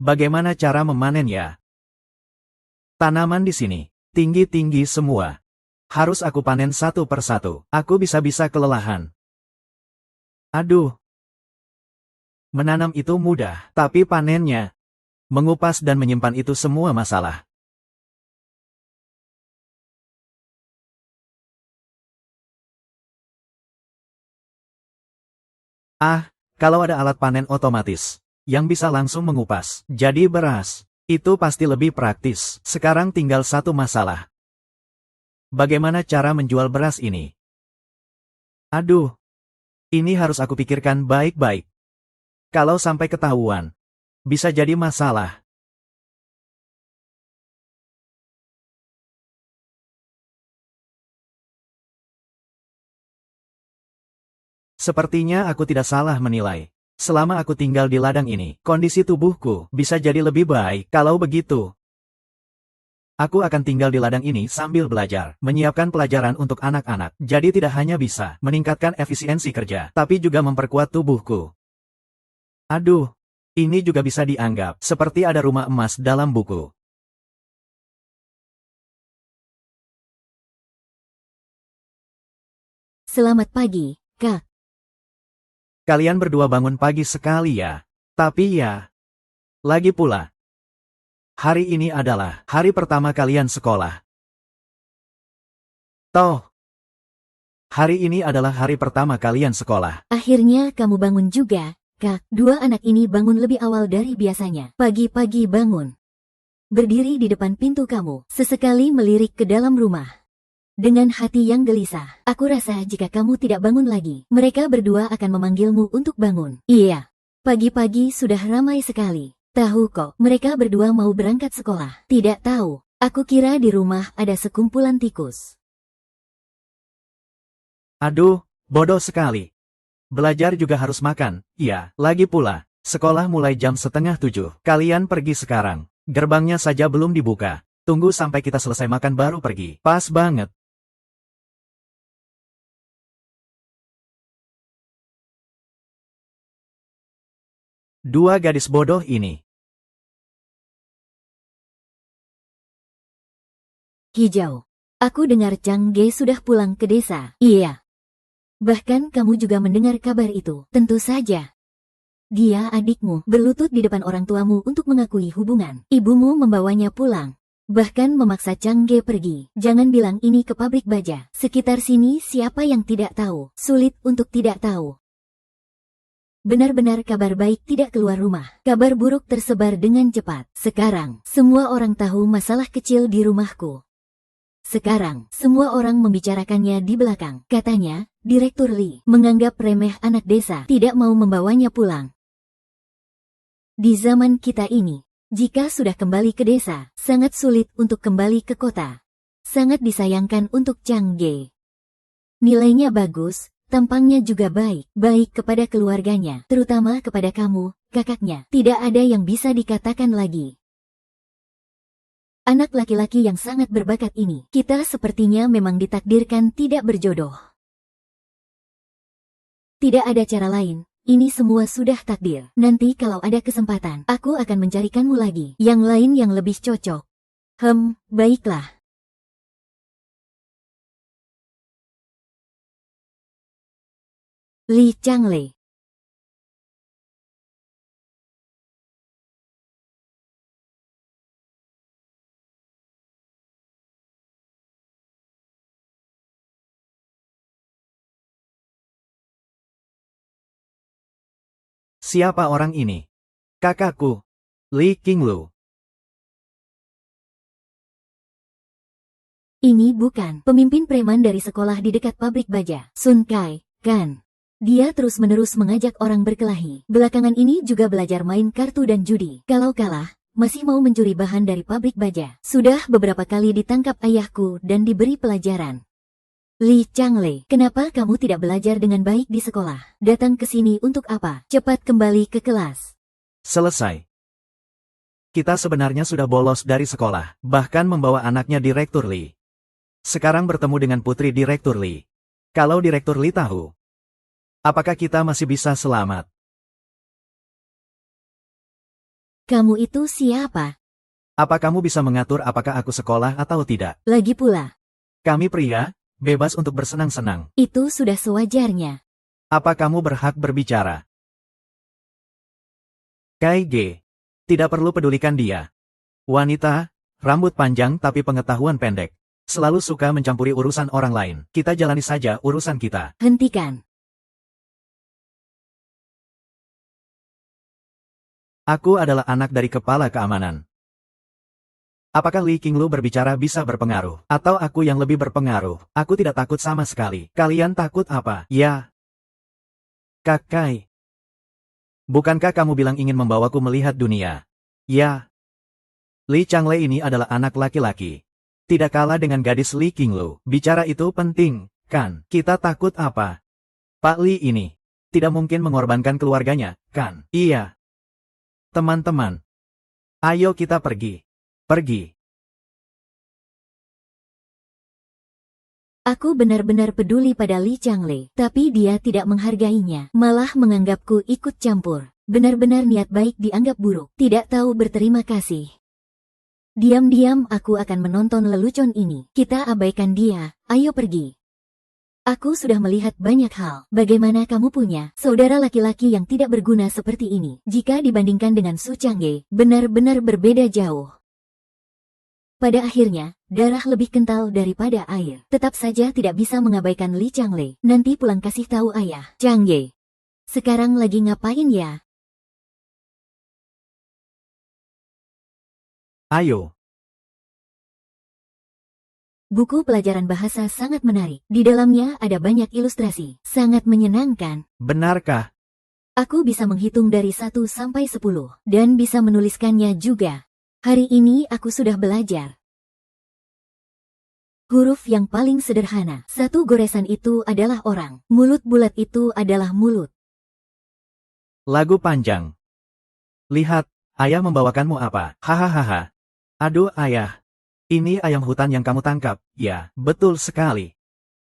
bagaimana cara memanennya? Tanaman di sini tinggi-tinggi semua. Harus aku panen satu persatu. Aku bisa-bisa kelelahan. Aduh. Menanam itu mudah, tapi panennya, mengupas dan menyimpan itu semua masalah. Ah, kalau ada alat panen otomatis yang bisa langsung mengupas jadi beras, itu pasti lebih praktis. Sekarang tinggal satu masalah. Bagaimana cara menjual beras ini? Aduh, ini harus aku pikirkan baik-baik. Kalau sampai ketahuan, bisa jadi masalah. Sepertinya aku tidak salah menilai. Selama aku tinggal di ladang ini, kondisi tubuhku bisa jadi lebih baik. Kalau begitu, aku akan tinggal di ladang ini sambil belajar, menyiapkan pelajaran untuk anak-anak. Jadi tidak hanya bisa meningkatkan efisiensi kerja, tapi juga memperkuat tubuhku. Aduh, ini juga bisa dianggap seperti ada rumah emas dalam buku. Selamat pagi, Kak. Kalian berdua bangun pagi sekali ya. Tapi ya, lagi pula, hari ini adalah hari pertama kalian sekolah. Toh, hari ini adalah hari pertama kalian sekolah. Akhirnya kamu bangun juga, Kak. Dua anak ini bangun lebih awal dari biasanya. Pagi-pagi bangun. Berdiri di depan pintu kamu, sesekali melirik ke dalam rumah. Dengan hati yang gelisah, aku rasa jika kamu tidak bangun lagi, mereka berdua akan memanggilmu untuk bangun. Iya, pagi-pagi sudah ramai sekali. Tahu kok, mereka berdua mau berangkat sekolah. Tidak tahu, aku kira di rumah ada sekumpulan tikus. Aduh, bodoh sekali. Belajar juga harus makan. Iya, lagi pula, sekolah mulai jam 6:30. Kalian pergi sekarang. Gerbangnya saja belum dibuka. Tunggu sampai kita selesai makan baru pergi. Pas banget. Dua gadis bodoh ini. Hijau. Aku dengar Chang Ge sudah pulang ke desa. Iya. Bahkan kamu juga mendengar kabar itu. Tentu saja. Dia adikmu, berlutut di depan orang tuamu untuk mengakui hubungan. Ibumu membawanya pulang. Bahkan memaksa Chang Ge pergi. Jangan bilang ini ke pabrik baja. Sekitar sini siapa yang tidak tahu? Sulit untuk tidak tahu. Benar-benar kabar baik tidak keluar rumah. Kabar buruk tersebar dengan cepat. Sekarang, semua orang tahu masalah kecil di rumahku. Sekarang, semua orang membicarakannya di belakang. Katanya, Direktur Lee menganggap remeh anak desa, tidak mau membawanya pulang. Di zaman kita ini, jika sudah kembali ke desa, sangat sulit untuk kembali ke kota. Sangat disayangkan untuk Chang Ge. Nilainya bagus, tampangnya juga baik kepada keluarganya, terutama kepada kamu, kakaknya. Tidak ada yang bisa dikatakan lagi. Anak laki-laki yang sangat berbakat ini, kita sepertinya memang ditakdirkan tidak berjodoh. Tidak ada cara lain, ini semua sudah takdir. Nanti kalau ada kesempatan, aku akan mencarikanmu lagi, yang lain yang lebih cocok. Baiklah. Li Changle. Siapa orang ini? Kakakku, Li Qinglu. Ini bukan pemimpin preman dari sekolah di dekat pabrik baja, Sun Kai, kan? Dia terus-menerus mengajak orang berkelahi. Belakangan ini juga belajar main kartu dan judi. Kalau kalah, masih mau mencuri bahan dari pabrik baja. Sudah beberapa kali ditangkap ayahku dan diberi pelajaran. Li Changle, kenapa kamu tidak belajar dengan baik di sekolah? Datang ke sini untuk apa? Cepat kembali ke kelas. Selesai. Kita sebenarnya sudah bolos dari sekolah, bahkan membawa anaknya Direktur Lee. Sekarang bertemu dengan putri Direktur Lee. Kalau Direktur Lee tahu, Apakah kita masih bisa selamat? Kamu itu siapa? Apa kamu bisa mengatur apakah aku sekolah atau tidak? Lagi pula, Kami pria, bebas untuk bersenang-senang. itu sudah sewajarnya. Apa kamu berhak berbicara? Kai G. Tidak perlu pedulikan dia. Wanita, rambut panjang tapi pengetahuan pendek. Selalu suka mencampuri urusan orang lain. Kita jalani saja urusan kita. Hentikan. Aku adalah anak dari kepala keamanan. Apakah Li Qinglu berbicara bisa berpengaruh? Atau aku yang lebih berpengaruh? Aku tidak takut sama sekali. Kalian takut apa? Ya. Kakai. Bukankah kamu bilang ingin membawaku melihat dunia? Ya. Li Changle ini adalah anak laki-laki. Tidak kalah dengan gadis Li Qinglu. Bicara itu penting, kan? Kita takut apa? Pak Li ini tidak mungkin mengorbankan keluarganya, kan? Iya. Teman-teman, ayo kita pergi. Pergi. Aku benar-benar peduli pada Li Changle, tapi dia tidak menghargainya, malah menganggapku ikut campur. Benar-benar niat baik dianggap buruk, tidak tahu berterima kasih. Diam-diam aku akan menonton lelucon ini. Kita abaikan dia, ayo pergi. Aku sudah melihat banyak hal. Bagaimana kamu punya saudara laki-laki yang tidak berguna seperti ini? Jika dibandingkan dengan Su Changge, benar-benar berbeda jauh. Pada akhirnya, darah lebih kental daripada air. Tetap saja tidak bisa mengabaikan Li Changle. Nanti pulang kasih tahu ayah. Changge, sekarang lagi ngapain ya? Ayo. Buku pelajaran bahasa sangat menarik. Di dalamnya ada banyak ilustrasi. Sangat menyenangkan. Benarkah? Aku bisa menghitung dari 1 sampai 10. Dan bisa menuliskannya juga. Hari ini aku sudah belajar. Huruf yang paling sederhana. 1 goresan itu adalah orang. Mulut bulat itu adalah mulut. Lagu panjang. Lihat, ayah membawakanmu apa? Hahaha. Aduh ayah. Ini ayam hutan yang kamu tangkap. Ya, betul sekali.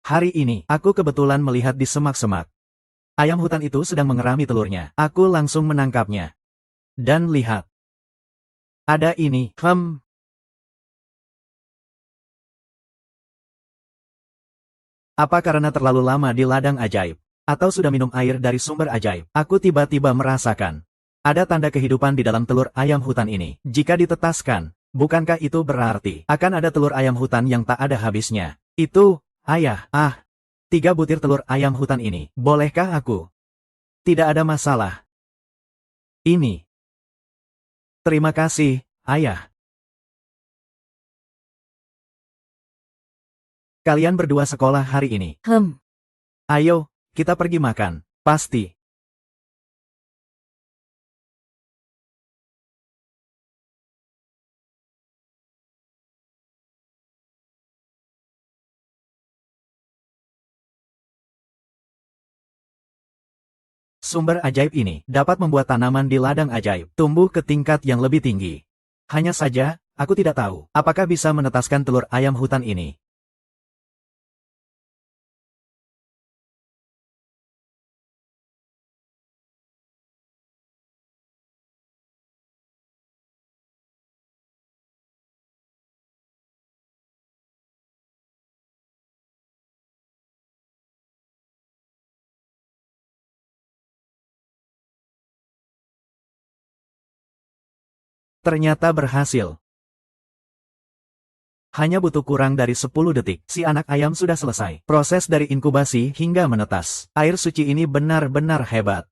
Hari ini, aku kebetulan melihat di semak-semak. Ayam hutan itu sedang mengerami telurnya. Aku langsung menangkapnya. Dan lihat. Ada ini. Apa karena terlalu lama di ladang ajaib? Atau sudah minum air dari sumber ajaib? Aku tiba-tiba merasakan. Ada tanda kehidupan di dalam telur ayam hutan ini. Jika ditetaskan, bukankah itu berarti akan ada telur ayam hutan yang tak ada habisnya? Itu, ayah, 3 butir telur ayam hutan ini. Bolehkah aku? Tidak ada masalah. Ini. Terima kasih, ayah. Kalian berdua sekolah hari ini. Ayo, kita pergi makan. Pasti. Sumber ajaib ini dapat membuat tanaman di ladang ajaib tumbuh ke tingkat yang lebih tinggi. Hanya saja, aku tidak tahu apakah bisa menetaskan telur ayam hutan ini. Ternyata berhasil. Hanya butuh kurang dari 10 detik, si anak ayam sudah selesai. Proses dari inkubasi hingga menetas. Air suci ini benar-benar hebat.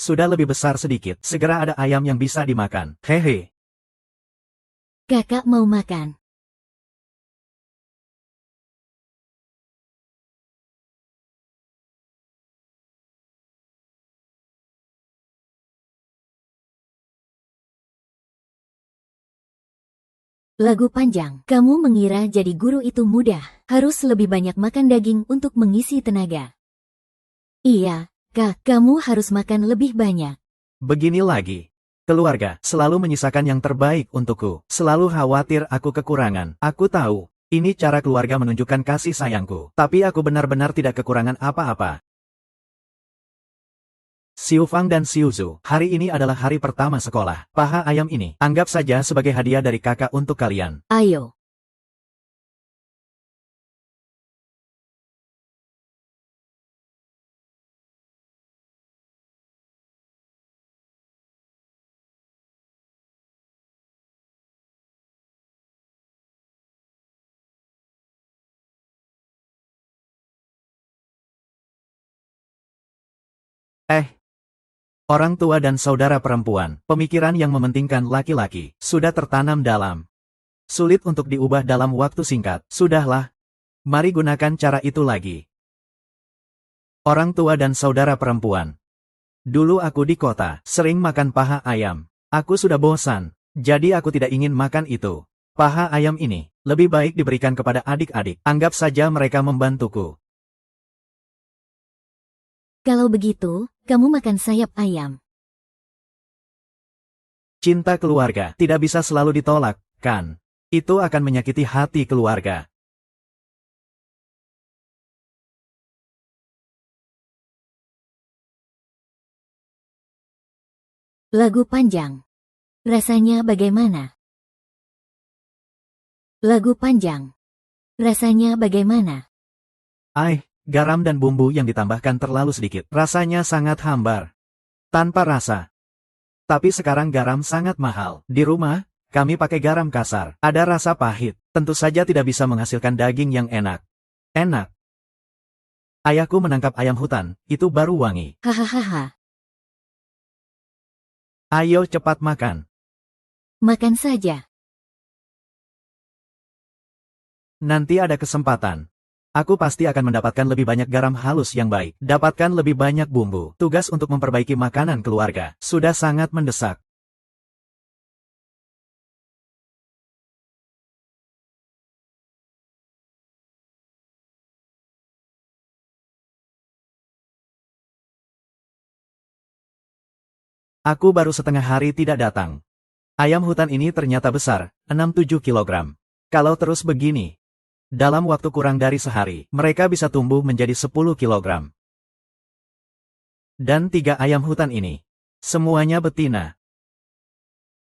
Sudah lebih besar sedikit, segera ada ayam yang bisa dimakan. Hehe. Kakak mau makan. Lagu panjang. Kamu mengira jadi guru itu mudah. Harus lebih banyak makan daging untuk mengisi tenaga. Iya, Kak, kamu harus makan lebih banyak. Begini lagi. Keluarga selalu menyisakan yang terbaik untukku. Selalu khawatir aku kekurangan. Aku tahu, ini cara keluarga menunjukkan kasih sayangku. Tapi aku benar-benar tidak kekurangan apa-apa. Xiu Fang dan Xiu Zhu, hari ini adalah hari pertama sekolah. Paha ayam ini, anggap saja sebagai hadiah dari kakak untuk kalian. Ayo. Orang tua dan saudara perempuan, pemikiran yang mementingkan laki-laki, sudah tertanam dalam. Sulit untuk diubah dalam waktu singkat. Sudahlah. Mari gunakan cara itu lagi. Orang tua dan saudara perempuan. Dulu aku di kota, sering makan paha ayam. Aku sudah bosan, jadi aku tidak ingin makan itu. Paha ayam ini, lebih baik diberikan kepada adik-adik. Anggap saja mereka membantuku. Kalau begitu, kamu makan sayap ayam. Cinta keluarga tidak bisa selalu ditolak, kan? Itu akan menyakiti hati keluarga. Lagu panjang. Rasanya bagaimana? Lagu panjang. Rasanya bagaimana? Garam dan bumbu yang ditambahkan terlalu sedikit. Rasanya sangat hambar. Tanpa rasa. Tapi sekarang garam sangat mahal. Di rumah, kami pakai garam kasar. Ada rasa pahit. Tentu saja tidak bisa menghasilkan daging yang enak. Enak. Ayahku menangkap ayam hutan, itu baru wangi. Hahaha. Ayo cepat makan. Makan saja. Nanti ada kesempatan. Aku pasti akan mendapatkan lebih banyak garam halus yang baik. Dapatkan lebih banyak bumbu. Tugas untuk memperbaiki makanan keluarga sudah sangat mendesak. Aku baru setengah hari tidak datang. Ayam hutan ini ternyata besar, 6-7 kilogram. Kalau terus begini, dalam waktu kurang dari sehari, mereka bisa tumbuh menjadi 10 kilogram. Dan 3 ayam hutan ini, semuanya betina.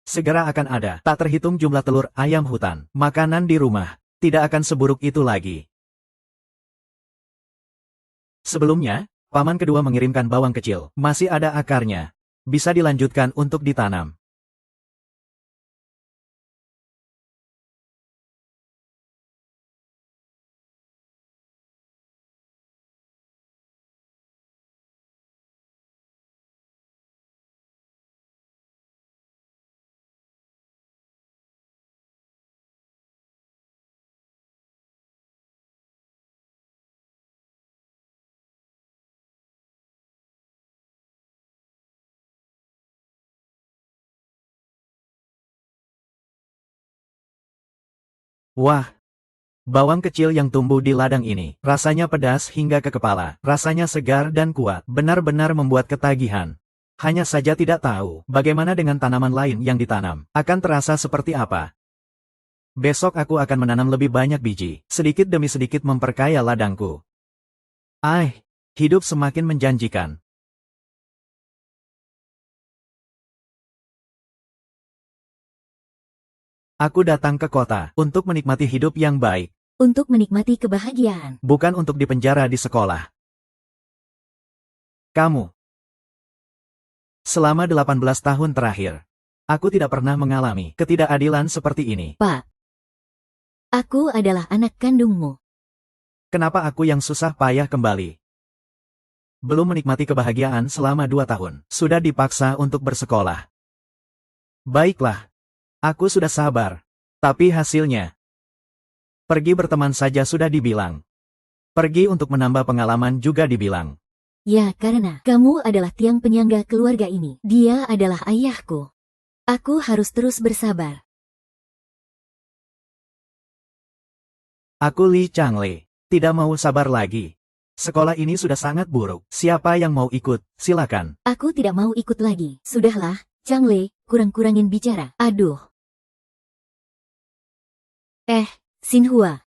Segera akan ada, tak terhitung jumlah telur ayam hutan. Makanan di rumah, tidak akan seburuk itu lagi. Sebelumnya, paman kedua mengirimkan bawang kecil, masih ada akarnya. Bisa dilanjutkan untuk ditanam. Wah, bawang kecil yang tumbuh di ladang ini, rasanya pedas hingga ke kepala, rasanya segar dan kuat, benar-benar membuat ketagihan. Hanya saja tidak tahu, bagaimana dengan tanaman lain yang ditanam, akan terasa seperti apa. Besok aku akan menanam lebih banyak biji, sedikit demi sedikit memperkaya ladangku. Hidup semakin menjanjikan. Aku datang ke kota untuk menikmati hidup yang baik. Untuk menikmati kebahagiaan. Bukan untuk dipenjara di sekolah. Kamu. Selama 18 tahun terakhir, aku tidak pernah mengalami ketidakadilan seperti ini. Pak. Aku adalah anak kandungmu. Kenapa aku yang susah payah kembali? Belum menikmati kebahagiaan selama 2 tahun, sudah dipaksa untuk bersekolah. Baiklah. Aku sudah sabar. Tapi hasilnya. Pergi berteman saja sudah dibilang. Pergi untuk menambah pengalaman juga dibilang. Ya, karena kamu adalah tiang penyangga keluarga ini. Dia adalah ayahku. Aku harus terus bersabar. Aku Li Changle. Tidak mau sabar lagi. Sekolah ini sudah sangat buruk. Siapa yang mau ikut? Silakan. Aku tidak mau ikut lagi. Sudahlah, Changle, kurang-kurangin bicara. Aduh. Xinhua.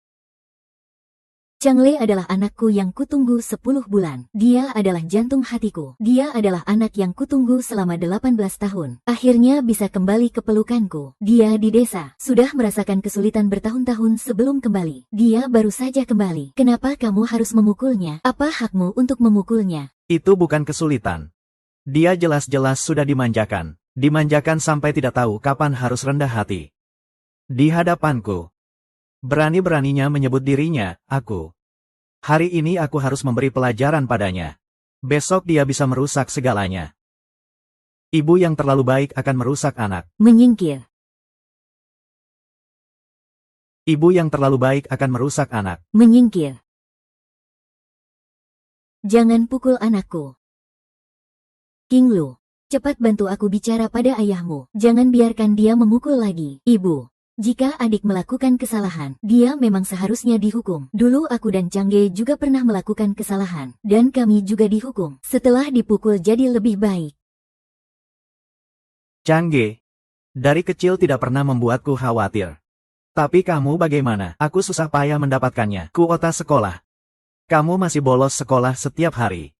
Changle adalah anakku yang kutunggu 10 bulan. Dia adalah jantung hatiku. Dia adalah anak yang kutunggu selama 18 tahun. Akhirnya bisa kembali ke pelukanku. Dia di desa. Sudah merasakan kesulitan bertahun-tahun sebelum kembali. Dia baru saja kembali. Kenapa kamu harus memukulnya? Apa hakmu untuk memukulnya? Itu bukan kesulitan. Dia jelas-jelas sudah dimanjakan. Dimanjakan sampai tidak tahu kapan harus rendah hati. Di hadapanku. Berani-beraninya menyebut dirinya, aku. Hari ini aku harus memberi pelajaran padanya. Besok dia bisa merusak segalanya. Ibu yang terlalu baik akan merusak anak. Menyingkir. Ibu yang terlalu baik akan merusak anak. Menyingkir. Jangan pukul anakku. King Lu, cepat bantu aku bicara pada ayahmu. Jangan biarkan dia memukul lagi. Ibu. Jika adik melakukan kesalahan, dia memang seharusnya dihukum. Dulu aku dan Changle juga pernah melakukan kesalahan, dan kami juga dihukum. Setelah dipukul jadi lebih baik. Changle, dari kecil tidak pernah membuatku khawatir. Tapi kamu bagaimana? Aku susah payah mendapatkannya. Kuota sekolah. Kamu masih bolos sekolah setiap hari.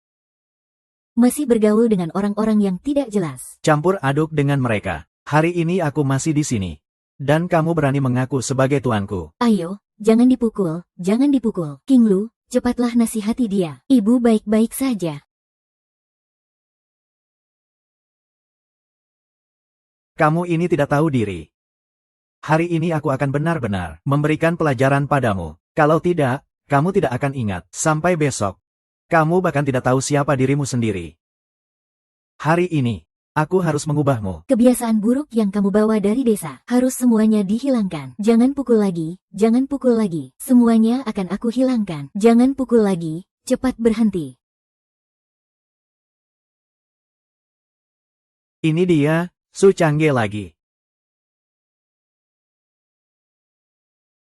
Masih bergaul dengan orang-orang yang tidak jelas. Campur aduk dengan mereka. Hari ini aku masih di sini. Dan kamu berani mengaku sebagai tuanku. Ayo, jangan dipukul, jangan dipukul. King Lu, cepatlah nasihati dia. Ibu baik-baik saja. Kamu ini tidak tahu diri. Hari ini aku akan benar-benar memberikan pelajaran padamu. Kalau tidak, kamu tidak akan ingat. Sampai besok. Kamu bahkan tidak tahu siapa dirimu sendiri. Hari ini. Aku harus mengubahmu. Kebiasaan buruk yang kamu bawa dari desa harus semuanya dihilangkan. Jangan pukul lagi, jangan pukul lagi. Semuanya akan aku hilangkan. Jangan pukul lagi, cepat berhenti. Ini dia, Su Changle lagi.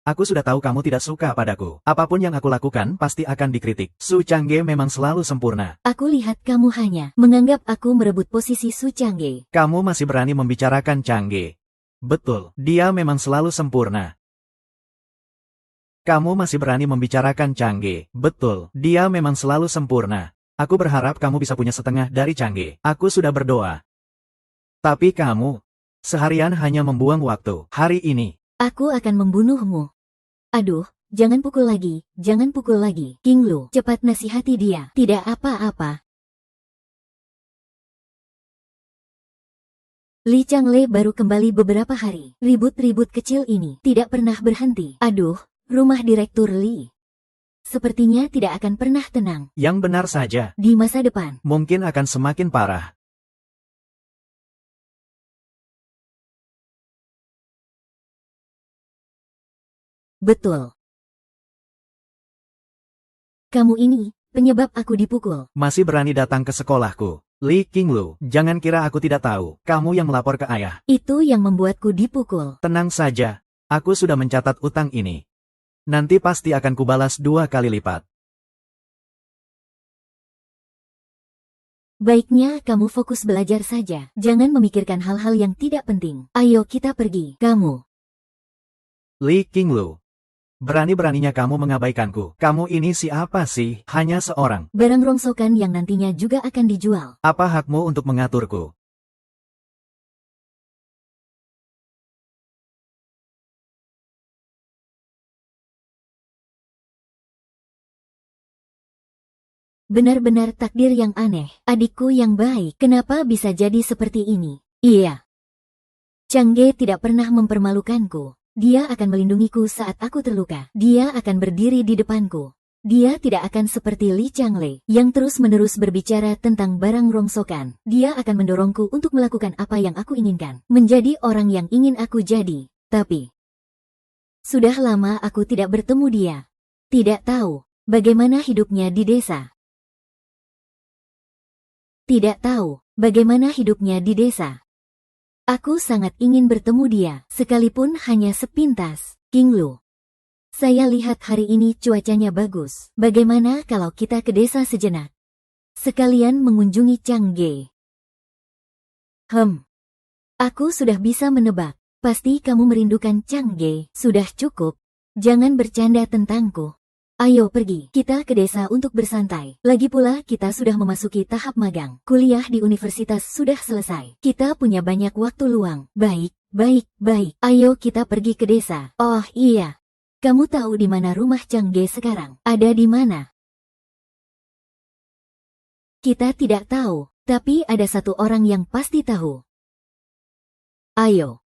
Aku sudah tahu kamu tidak suka padaku. Apapun yang aku lakukan pasti akan dikritik. Su Changle memang selalu sempurna. Aku lihat kamu hanya menganggap aku merebut posisi Su Changle. Kamu masih berani membicarakan Changle. Betul, dia memang selalu sempurna. Kamu masih berani membicarakan Changle. Betul, dia memang selalu sempurna. Aku berharap kamu bisa punya setengah dari Changle. Aku sudah berdoa. Tapi kamu, seharian hanya membuang waktu. Hari ini, aku akan membunuhmu. Aduh, jangan pukul lagi, jangan pukul lagi. King Lu, cepat nasihati dia. Tidak apa-apa. Li Changle baru kembali beberapa hari. Ribut-ribut kecil ini tidak pernah berhenti. Aduh, rumah Direktur Li. Sepertinya tidak akan pernah tenang. Yang benar saja. Di masa depan. Mungkin akan semakin parah. Betul. Kamu ini, penyebab aku dipukul. Masih berani datang ke sekolahku. Li King Lu, jangan kira aku tidak tahu. Kamu yang melapor ke ayah. Itu yang membuatku dipukul. Tenang saja. Aku sudah mencatat utang ini. Nanti pasti akan kubalas 2 kali lipat. Baiknya kamu fokus belajar saja. Jangan memikirkan hal-hal yang tidak penting. Ayo kita pergi. Kamu. Li King Lu. Berani-beraninya kamu mengabaikanku. Kamu ini siapa sih? Hanya seorang. Barang rongsokan yang nantinya juga akan dijual. Apa hakmu untuk mengaturku? Benar-benar takdir yang aneh. Adikku yang baik. Kenapa bisa jadi seperti ini? Iya. Changle tidak pernah mempermalukanku. Dia akan melindungiku saat aku terluka. Dia akan berdiri di depanku. Dia tidak akan seperti Li Changle yang terus-menerus berbicara tentang barang rongsokan. Dia akan mendorongku untuk melakukan apa yang aku inginkan. Menjadi orang yang ingin aku jadi. Tapi sudah lama aku tidak bertemu dia. Tidak tahu bagaimana hidupnya di desa. Tidak tahu bagaimana hidupnya di desa. Aku sangat ingin bertemu dia, sekalipun hanya sepintas. King Lu. Saya lihat hari ini cuacanya bagus. Bagaimana kalau kita ke desa sejenak? Sekalian mengunjungi Changge. Aku sudah bisa menebak. Pasti kamu merindukan Changge. Sudah cukup. Jangan bercanda tentangku. Ayo pergi, kita ke desa untuk bersantai. Lagi pula kita sudah memasuki tahap magang. Kuliah di universitas sudah selesai. Kita punya banyak waktu luang. Baik. Ayo kita pergi ke desa. Oh iya. Kamu tahu di mana rumah Changge sekarang? Ada di mana? Kita tidak tahu, tapi ada satu orang yang pasti tahu. Ayo.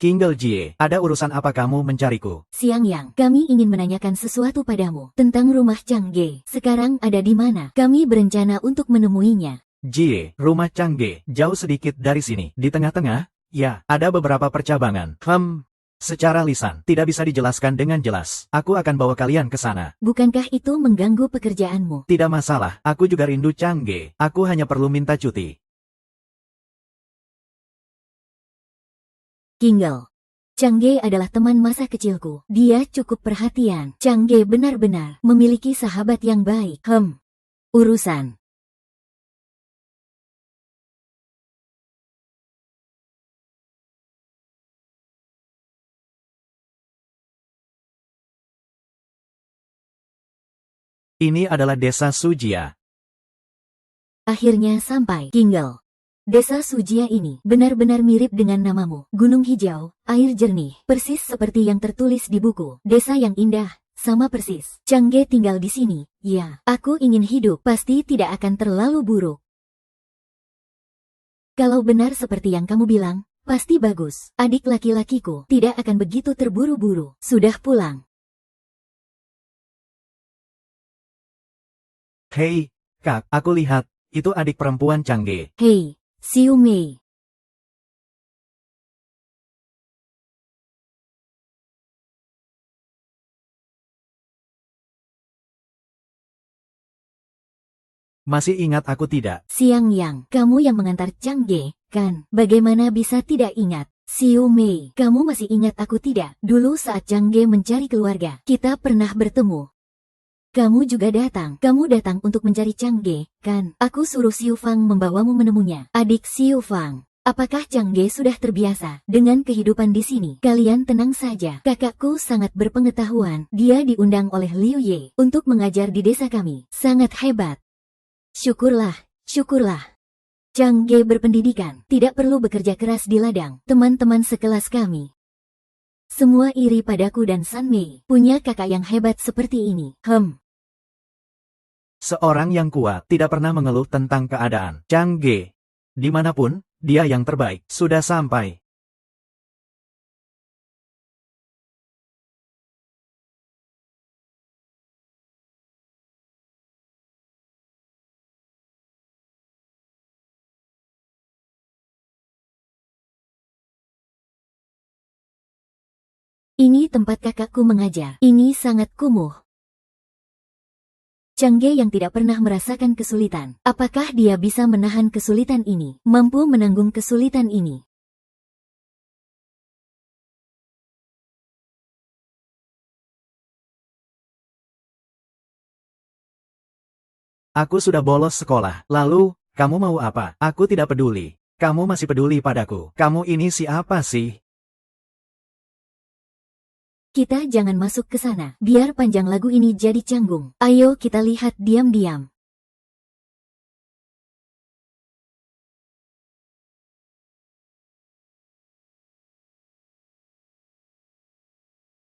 Kingle Jie, ada urusan apa kamu mencariku? Siang Yang, kami ingin menanyakan sesuatu padamu tentang rumah Changge. Sekarang ada di mana? Kami berencana untuk menemuinya. Jie, rumah Changge, jauh sedikit dari sini. Di tengah-tengah? Ya, ada beberapa percabangan. Secara lisan, tidak bisa dijelaskan dengan jelas. Aku akan bawa kalian ke sana. Bukankah itu mengganggu pekerjaanmu? Tidak masalah, aku juga rindu Changge. Aku hanya perlu minta cuti. Kingle. Changge adalah teman masa kecilku. Dia cukup perhatian. Changge benar-benar memiliki sahabat yang baik. Urusan. Ini adalah desa Sujia. Akhirnya sampai, Kingle. Desa Sujia ini benar-benar mirip dengan namamu. Gunung hijau, air jernih, persis seperti yang tertulis di buku. Desa yang indah, sama persis. Changge tinggal di sini. Ya, aku ingin hidup. Pasti tidak akan terlalu buruk. Kalau benar seperti yang kamu bilang, pasti bagus. Adik laki-lakiku tidak akan begitu terburu-buru. Sudah pulang. Hei, Kak, aku lihat, itu adik perempuan Changge. Hei, Xiu Mei. Masih ingat aku tidak? Siang Yang, kamu yang mengantar Changge, kan? Bagaimana bisa tidak ingat? Xiu Mei, kamu masih ingat aku tidak? Dulu saat Changge mencari keluarga, kita pernah bertemu. Kamu juga datang. Kamu datang untuk mencari Changge, kan? Aku suruh Xiu Fang membawamu menemunya. Adik Xiu Fang, apakah Changge sudah terbiasa dengan kehidupan di sini? Kalian tenang saja. Kakakku sangat berpengetahuan. Dia diundang oleh Liu Ye untuk mengajar di desa kami. Sangat hebat. Syukurlah. Changge berpendidikan, tidak perlu bekerja keras di ladang. Teman-teman sekelas kami semua iri padaku dan San Mei punya kakak yang hebat seperti ini. Seorang yang kuat tidak pernah mengeluh tentang keadaan. Changge, dimanapun, dia yang terbaik. Sudah sampai. Ini tempat kakakku mengajar. Ini sangat kumuh. Changge yang tidak pernah merasakan kesulitan. Apakah dia bisa menahan kesulitan ini? Mampu menanggung kesulitan ini? Aku sudah bolos sekolah. Lalu, kamu mau apa? Aku tidak peduli. Kamu masih peduli padaku. Kamu ini siapa sih? Kita jangan masuk ke sana. Biar panjang lagu ini jadi canggung. Ayo kita lihat diam-diam.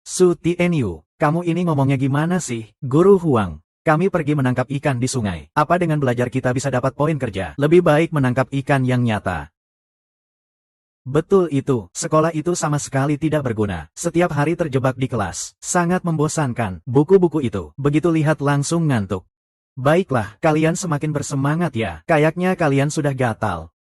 Su Tianyu, kamu ini ngomongnya gimana sih? Guru Huang, kami pergi menangkap ikan di sungai. Apa dengan belajar kita bisa dapat poin kerja? Lebih baik menangkap ikan yang nyata. Betul itu, sekolah itu sama sekali tidak berguna. Setiap hari terjebak di kelas. Sangat membosankan. Buku-buku itu, begitu lihat langsung ngantuk. Baiklah, kalian semakin bersemangat ya. Kayaknya kalian sudah gatal.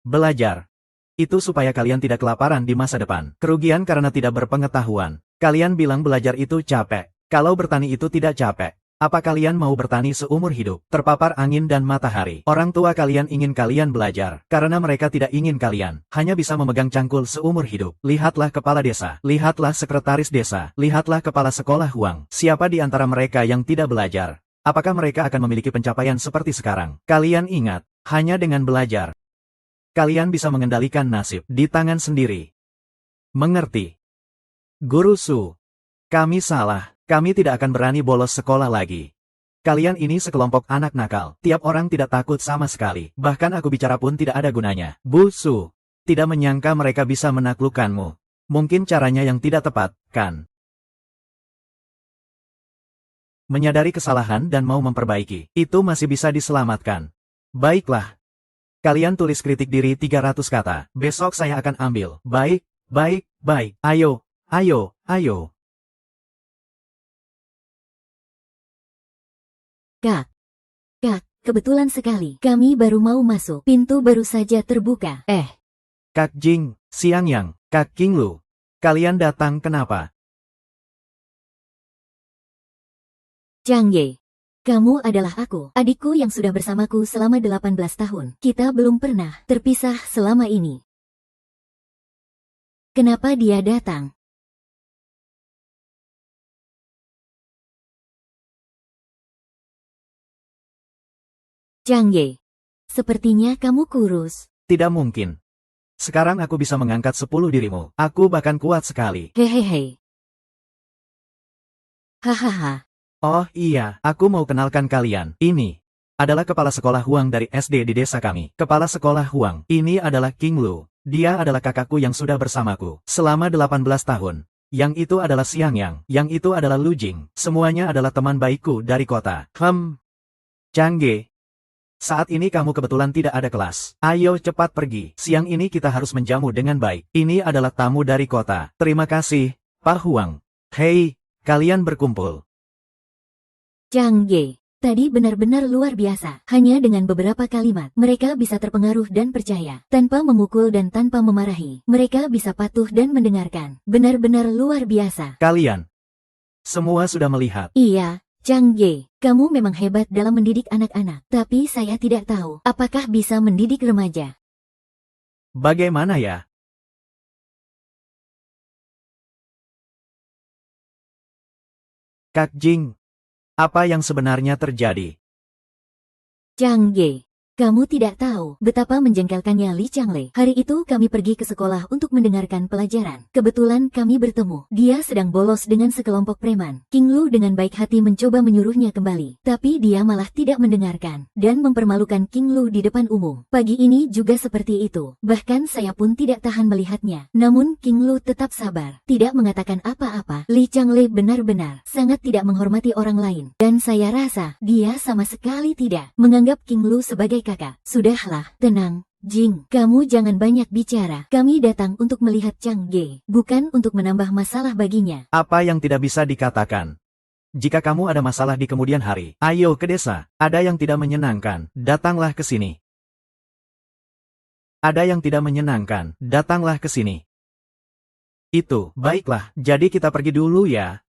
Belajar. Itu supaya kalian tidak kelaparan di masa depan. Kerugian karena tidak berpengetahuan. Kalian bilang belajar itu capek. Kalau bertani itu tidak capek. Apa kalian mau bertani seumur hidup, terpapar angin dan matahari? Orang tua kalian ingin kalian belajar, karena mereka tidak ingin kalian hanya bisa memegang cangkul seumur hidup. Lihatlah kepala desa, lihatlah sekretaris desa, lihatlah kepala sekolah Huang. Siapa di antara mereka yang tidak belajar? Apakah mereka akan memiliki pencapaian seperti sekarang? Kalian ingat, hanya dengan belajar, kalian bisa mengendalikan nasib di tangan sendiri. Mengerti? Guru Su, kami salah. Kami tidak akan berani bolos sekolah lagi. Kalian ini sekelompok anak nakal. Tiap orang tidak takut sama sekali. Bahkan aku bicara pun tidak ada gunanya. Bu Su, tidak menyangka mereka bisa menaklukkanmu. Mungkin caranya yang tidak tepat, kan? Menyadari kesalahan dan mau memperbaiki, itu masih bisa diselamatkan. Baiklah. Kalian tulis kritik diri 300 kata. Besok saya akan ambil. Baik, baik, baik. Ayo, ayo, ayo. Kak, kebetulan sekali. Kami baru mau masuk. Pintu baru saja terbuka. Kak Jing, Siang Yang, Kak King Lu. Kalian datang kenapa? Chang Ye. Kamu adalah aku, adikku yang sudah bersamaku selama 18 tahun. Kita belum pernah terpisah selama ini. Kenapa dia datang? Chang Ye, sepertinya kamu kurus. Tidak mungkin. Sekarang aku bisa mengangkat 10 dirimu. Aku bahkan kuat sekali. Hehehe. Hahaha. Oh iya, aku mau kenalkan kalian. Ini adalah kepala sekolah Huang dari SD di desa kami. Kepala sekolah Huang. Ini adalah King Lu. Dia adalah kakakku yang sudah bersamaku selama 18 tahun. Yang itu adalah Siang Yang. Yang itu adalah Lu Jing. Semuanya adalah teman baikku dari kota. Chang Ye. Saat ini kamu kebetulan tidak ada kelas. Ayo cepat pergi. Siang ini kita harus menjamu dengan baik. Ini adalah tamu dari kota. Terima kasih, Pak Huang. Hei, kalian berkumpul. Chang Ye, tadi benar-benar luar biasa. Hanya dengan beberapa kalimat, mereka bisa terpengaruh dan percaya. Tanpa memukul dan tanpa memarahi. Mereka bisa patuh dan mendengarkan. Benar-benar luar biasa. Kalian semua sudah melihat. Iya, Chang Ye, kamu memang hebat dalam mendidik anak-anak. Tapi saya tidak tahu, apakah bisa mendidik remaja. Bagaimana ya? Kak Jing, apa yang sebenarnya terjadi? Chang Ye, kamu tidak tahu betapa menjengkelkannya Li Changle. Hari itu kami pergi ke sekolah untuk mendengarkan pelajaran. Kebetulan kami bertemu. Dia sedang bolos dengan sekelompok preman. King Lu dengan baik hati mencoba menyuruhnya kembali. Tapi dia malah tidak mendengarkan. Dan mempermalukan King Lu di depan umum. Pagi ini juga seperti itu. Bahkan saya pun tidak tahan melihatnya. Namun King Lu tetap sabar. Tidak mengatakan apa-apa. Li Changle benar-benar sangat tidak menghormati orang lain. Dan saya rasa dia sama sekali tidak menganggap King Lu sebagai kakak. Sudahlah, tenang. Jing, kamu jangan banyak bicara. Kami datang untuk melihat Chang Ye, bukan untuk menambah masalah baginya. Apa yang tidak bisa dikatakan? Jika kamu ada masalah di kemudian hari, ayo ke desa. Ada yang tidak menyenangkan, datanglah ke sini. Ada yang tidak menyenangkan, datanglah ke sini. Itu, baiklah, jadi kita pergi dulu ya.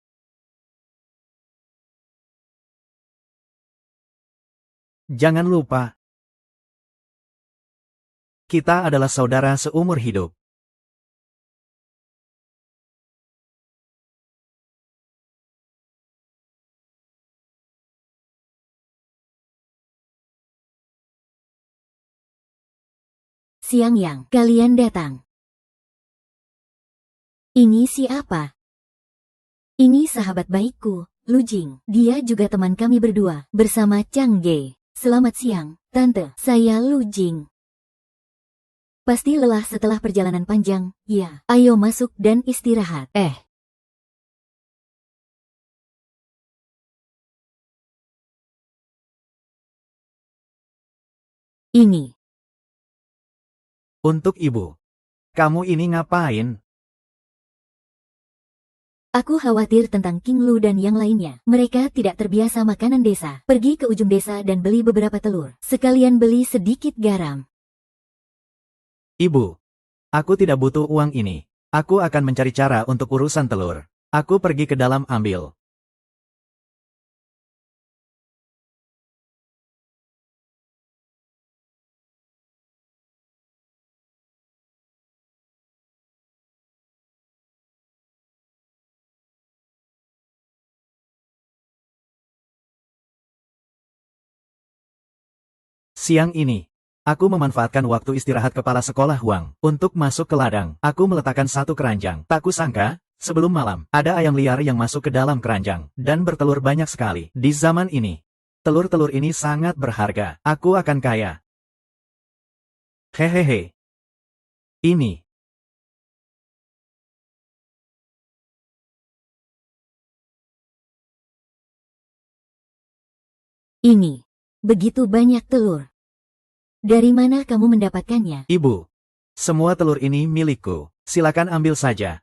Jangan lupa. Kita adalah saudara seumur hidup. Siang Yang, kalian datang. Ini siapa? Ini sahabat baikku, Lu Jing. Dia juga teman kami berdua, bersama Chang Ye. Selamat siang, Tante. Saya Lu Jing. Pasti lelah setelah perjalanan panjang. Ya, ayo masuk dan istirahat. Ini. Untuk ibu. Kamu ini ngapain? Aku khawatir tentang King Lu dan yang lainnya. Mereka tidak terbiasa makanan desa. Pergi ke ujung desa dan beli beberapa telur. Sekalian beli sedikit garam. Ibu. Aku tidak butuh uang ini. Aku akan mencari cara untuk urusan telur. Aku pergi ke dalam ambil. Siang ini, aku memanfaatkan waktu istirahat kepala sekolah Huang untuk masuk ke ladang. Aku meletakkan satu keranjang. Tak kusangka, sebelum malam, ada ayam liar yang masuk ke dalam keranjang dan bertelur banyak sekali. Di zaman ini, telur-telur ini sangat berharga. Aku akan kaya. Hehehe. Ini. Ini. Begitu banyak telur. Dari mana kamu mendapatkannya? Ibu. Semua telur ini milikku. Silakan ambil saja.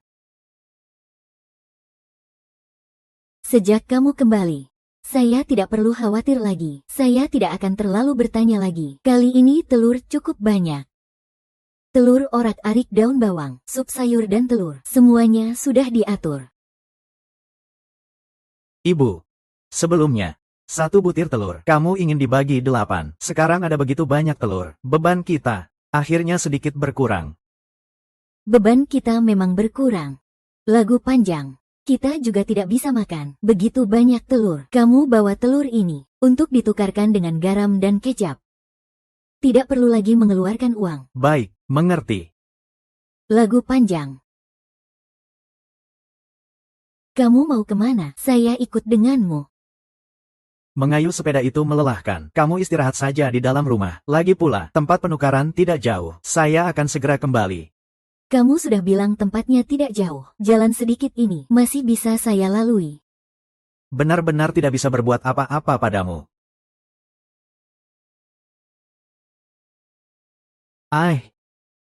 Sejak kamu kembali, saya tidak perlu khawatir lagi. Saya tidak akan terlalu bertanya lagi. Kali ini telur cukup banyak. Telur orak-arik daun bawang, sup sayur dan telur. Semuanya sudah diatur. Ibu. Sebelumnya, satu butir telur. Kamu ingin dibagi 8. Sekarang ada begitu banyak telur. Beban kita, akhirnya sedikit berkurang. Beban kita memang berkurang. Lagu panjang. Kita juga tidak bisa makan begitu banyak telur. Kamu bawa telur ini untuk ditukarkan dengan garam dan kecap. Tidak perlu lagi mengeluarkan uang. Baik, mengerti. Lagu panjang. Kamu mau kemana? Saya ikut denganmu. Mengayuh sepeda itu melelahkan. Kamu istirahat saja di dalam rumah. Lagi pula, tempat penukaran tidak jauh. Saya akan segera kembali. Kamu sudah bilang tempatnya tidak jauh. Jalan sedikit ini masih bisa saya lalui. Benar-benar tidak bisa berbuat apa-apa padamu.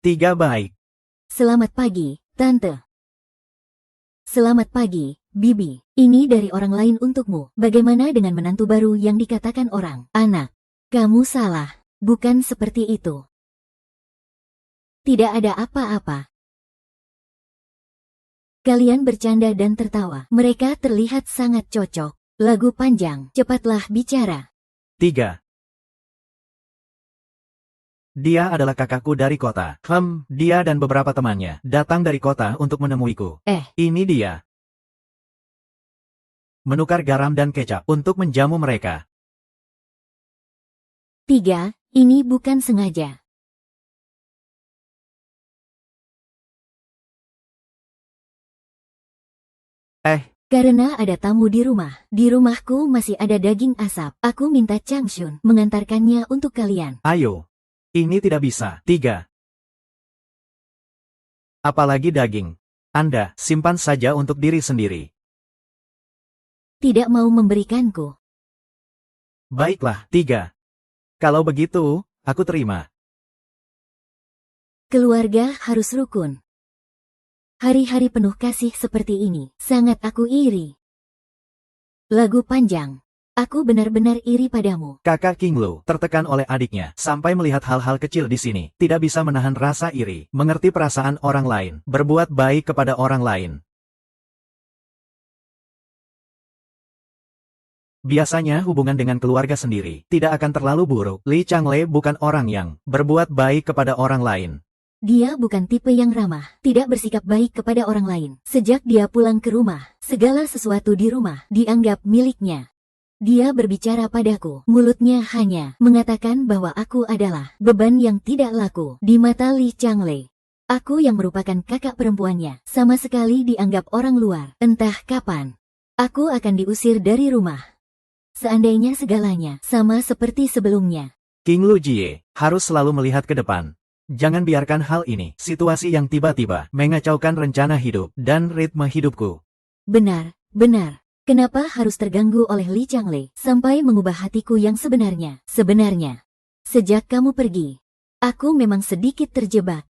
Tiga baik. Selamat pagi, Tante. Selamat pagi, Bibi. Ini dari orang lain untukmu. Bagaimana dengan menantu baru yang dikatakan orang? Anak, kamu salah. Bukan seperti itu. Tidak ada apa-apa. Kalian bercanda dan tertawa. Mereka terlihat sangat cocok. Lagu panjang, cepatlah bicara. 3. Dia adalah kakakku dari kota. Dia dan beberapa temannya datang dari kota untuk menemuiku. Ini dia. Menukar garam dan kecap untuk menjamu mereka. 3. Ini bukan sengaja. Karena ada tamu di rumah. Di rumahku masih ada daging asap. Aku minta Changshun mengantarkannya untuk kalian. Ayo. Ini tidak bisa. 3. Apalagi daging. Anda simpan saja untuk diri sendiri. Tidak mau memberikanku. Baiklah. 3. Kalau begitu, aku terima. Keluarga harus rukun. Hari-hari penuh kasih seperti ini, sangat aku iri. Lagu panjang. Aku benar-benar iri padamu. Kakak King Lu tertekan oleh adiknya sampai melihat hal-hal kecil di sini. Tidak bisa menahan rasa iri, mengerti perasaan orang lain, berbuat baik kepada orang lain. Biasanya hubungan dengan keluarga sendiri tidak akan terlalu buruk. Li Changle bukan orang yang berbuat baik kepada orang lain. Dia bukan tipe yang ramah, tidak bersikap baik kepada orang lain. Sejak dia pulang ke rumah, segala sesuatu di rumah dianggap miliknya. Dia berbicara padaku, mulutnya hanya mengatakan bahwa aku adalah beban yang tidak laku di mata Li Changle. Aku yang merupakan kakak perempuannya, sama sekali dianggap orang luar. Entah kapan, aku akan diusir dari rumah. Seandainya segalanya sama seperti sebelumnya. King Lu Jie harus selalu melihat ke depan. Jangan biarkan hal ini, situasi yang tiba-tiba, mengacaukan rencana hidup dan ritme hidupku. Benar. Kenapa harus terganggu oleh Li Changle sampai mengubah hatiku yang sebenarnya? Sebenarnya, sejak kamu pergi, aku memang sedikit terjebak.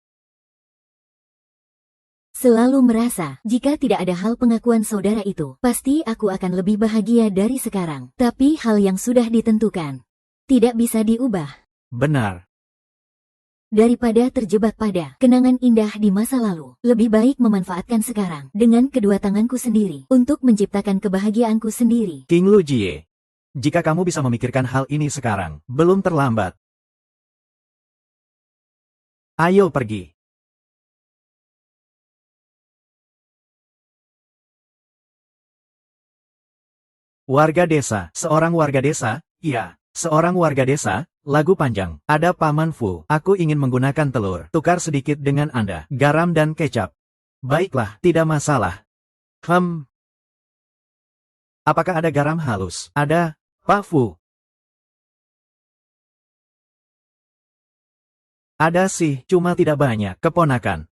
Selalu merasa, jika tidak ada hal pengakuan saudara itu, pasti aku akan lebih bahagia dari sekarang. Tapi hal yang sudah ditentukan, tidak bisa diubah. Benar. Daripada terjebak pada kenangan indah di masa lalu, lebih baik memanfaatkan sekarang dengan kedua tanganku sendiri untuk menciptakan kebahagiaanku sendiri. King Lu Jie, jika kamu bisa memikirkan hal ini sekarang, belum terlambat. Ayo pergi. Warga desa, seorang warga desa, ya, Seorang warga desa, lagu panjang. Ada Paman Fu. Aku ingin menggunakan telur. Tukar sedikit dengan Anda. Garam dan kecap. Baiklah, tidak masalah. Apakah ada garam halus? Ada, Pak Fu. Ada sih, cuma tidak banyak, keponakan.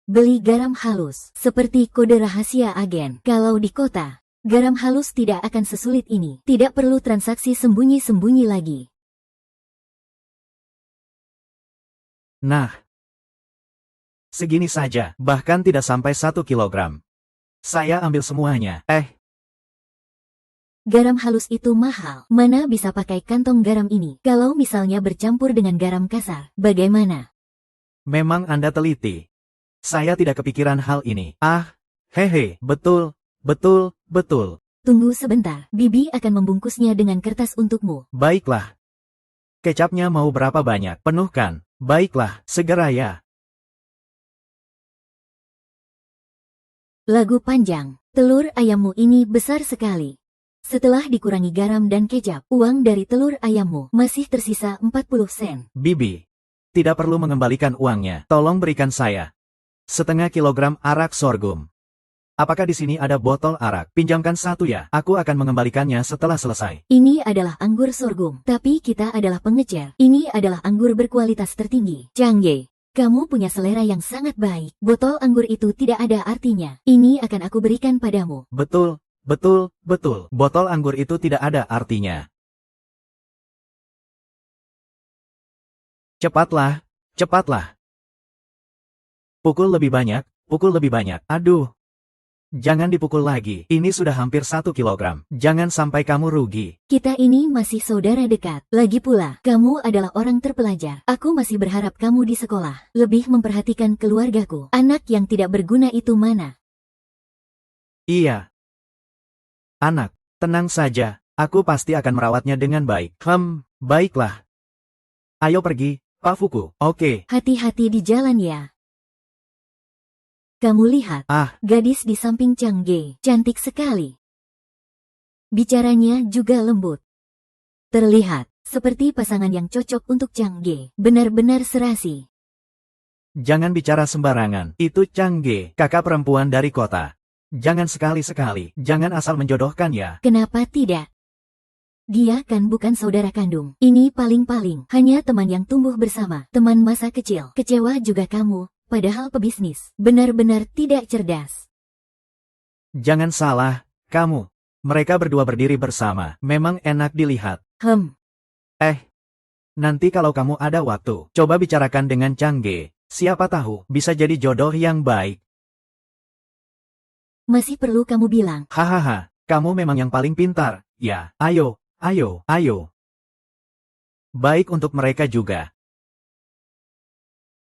Beli garam halus, seperti kode rahasia agen. Kalau di kota, garam halus tidak akan sesulit ini. Tidak perlu transaksi sembunyi-sembunyi lagi. Nah, segini saja, bahkan tidak sampai 1 kilogram. Saya ambil semuanya. Garam halus itu mahal. Mana bisa pakai kantong garam ini? Kalau misalnya bercampur dengan garam kasar, bagaimana? Memang Anda teliti. Saya tidak kepikiran hal ini. Hehe, betul. Tunggu sebentar, Bibi akan membungkusnya dengan kertas untukmu. Baiklah. Kecapnya mau berapa banyak? Penuhkan. Baiklah, segera ya. Lagu panjang, telur ayammu ini besar sekali. Setelah dikurangi garam dan kecap, uang dari telur ayammu masih tersisa 40 sen. Bibi, tidak perlu mengembalikan uangnya. Tolong berikan saya 1/2 kilogram arak sorghum. Apakah di sini ada botol arak? Pinjamkan 1 ya. Aku akan mengembalikannya setelah selesai. Ini adalah anggur sorghum, tapi kita adalah pengecer. Ini adalah anggur berkualitas tertinggi. Changge, kamu punya selera yang sangat baik. Botol anggur itu tidak ada artinya. Ini akan aku berikan padamu. Betul. Botol anggur itu tidak ada artinya. Cepatlah. Pukul lebih banyak. Aduh. Jangan dipukul lagi. Ini sudah hampir 1 kilogram. Jangan sampai kamu rugi. Kita ini masih saudara dekat. Lagi pula, kamu adalah orang terpelajar. Aku masih berharap kamu di sekolah lebih memperhatikan keluargaku. Anak yang tidak berguna itu mana? Iya. Anak, tenang saja. Aku pasti akan merawatnya dengan baik. Baiklah. Ayo pergi, Pak Fuku. Oke. Hati-hati di jalan ya. Kamu lihat, gadis di samping Changge, cantik sekali. Bicaranya juga lembut. Terlihat seperti pasangan yang cocok untuk Changge. Benar-benar serasi. Jangan bicara sembarangan. Itu Changge, kakak perempuan dari kota. Jangan sekali-sekali, jangan asal menjodohkan ya. Kenapa tidak? Dia kan bukan saudara kandung. Ini paling-paling hanya teman yang tumbuh bersama, teman masa kecil. Kecewa juga kamu, padahal pebisnis. Benar-benar tidak cerdas. Jangan salah, kamu. Mereka berdua berdiri bersama, memang enak dilihat. Nanti kalau kamu ada waktu, coba bicarakan dengan Changge. Siapa tahu, bisa jadi jodoh yang baik. Masih perlu kamu bilang. Hahaha, kamu memang yang paling pintar. Ya, ayo. Baik untuk mereka juga.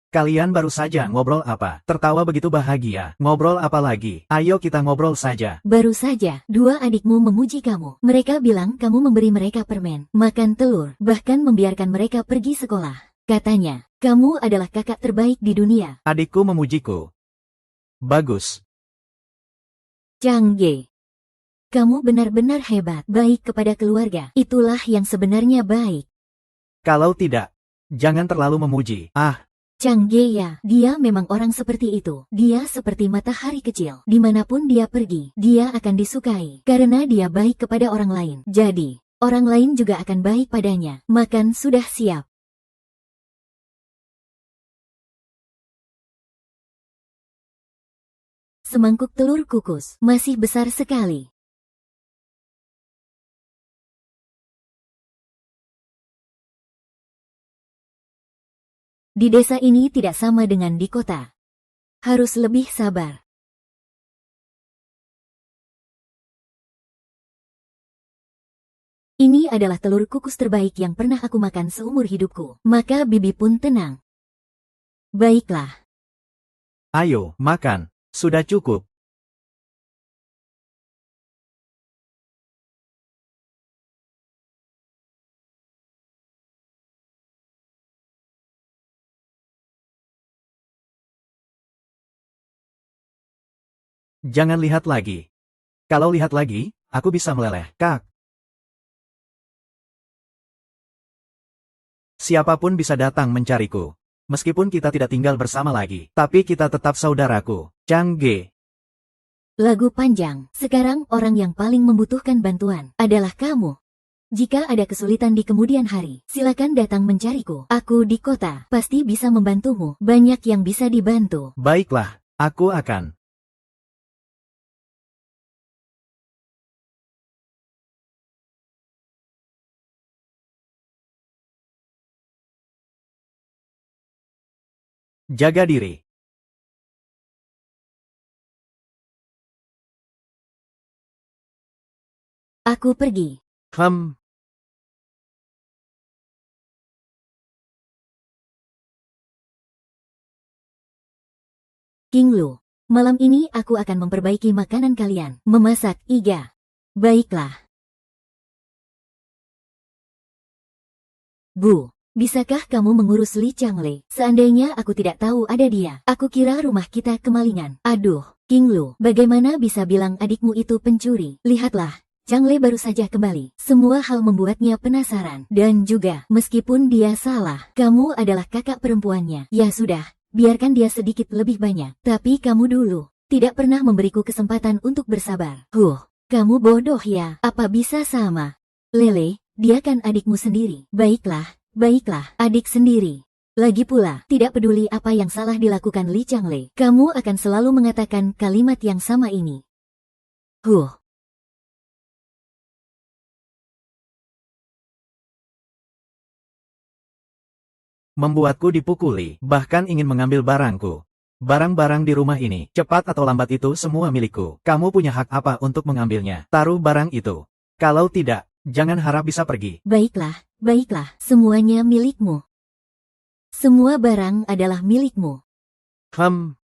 Kalian baru saja ngobrol apa? Tertawa begitu bahagia. Ngobrol apa lagi? Ayo kita ngobrol saja. Baru saja, 2 adikmu memuji kamu. Mereka bilang kamu memberi mereka permen, makan telur, bahkan membiarkan mereka pergi sekolah. Katanya, kamu adalah kakak terbaik di dunia. Adikku memujiku. Bagus. Changge, kamu benar-benar hebat, baik kepada keluarga. Itulah yang sebenarnya baik. Kalau tidak, jangan terlalu memuji. Changge ya, dia memang orang seperti itu. Dia seperti matahari kecil. Dimanapun dia pergi, dia akan disukai. Karena dia baik kepada orang lain. Jadi, orang lain juga akan baik padanya. Makan sudah siap. Semangkuk telur kukus, masih besar sekali. Di desa ini tidak sama dengan di kota. Harus lebih sabar. Ini adalah telur kukus terbaik yang pernah aku makan seumur hidupku. Maka Bibi pun tenang. Baiklah. Ayo, makan. Sudah cukup. Jangan lihat lagi. Kalau lihat lagi, aku bisa meleleh. Kak. Siapapun bisa datang mencariku. Meskipun kita tidak tinggal bersama lagi, tapi kita tetap saudaraku. Chang Ge. Lagu panjang. Sekarang orang yang paling membutuhkan bantuan adalah kamu. Jika ada kesulitan di kemudian hari, silakan datang mencariku. Aku di kota, pasti bisa membantumu. Banyak yang bisa dibantu. Baiklah, aku akan. Jaga diri. Aku pergi. Hmm. King Lu, malam ini aku akan memperbaiki makanan kalian. Memasak, Iga. Baiklah. Bu, bisakah kamu mengurus Li Changle? Seandainya aku tidak tahu ada dia, aku kira rumah kita kemalingan. Aduh, King Lu, bagaimana bisa bilang adikmu itu pencuri? Lihatlah, Changle baru saja kembali. Semua hal membuatnya penasaran. Dan juga, meskipun dia salah, kamu adalah kakak perempuannya. Ya sudah, biarkan dia sedikit lebih banyak. Tapi kamu dulu tidak pernah memberiku kesempatan untuk bersabar. Kamu bodoh ya. Apa bisa sama? Lele, dia kan adikmu sendiri. Baiklah, adik sendiri. Lagi pula, tidak peduli apa yang salah dilakukan Li Changle, kamu akan selalu mengatakan kalimat yang sama ini. Membuatku dipukuli, bahkan ingin mengambil barangku. Barang-barang di rumah ini, cepat atau lambat itu semua milikku. Kamu punya hak apa untuk mengambilnya? Taruh barang itu. Kalau tidak, jangan harap bisa pergi. Baiklah, semuanya milikmu. Semua barang adalah milikmu.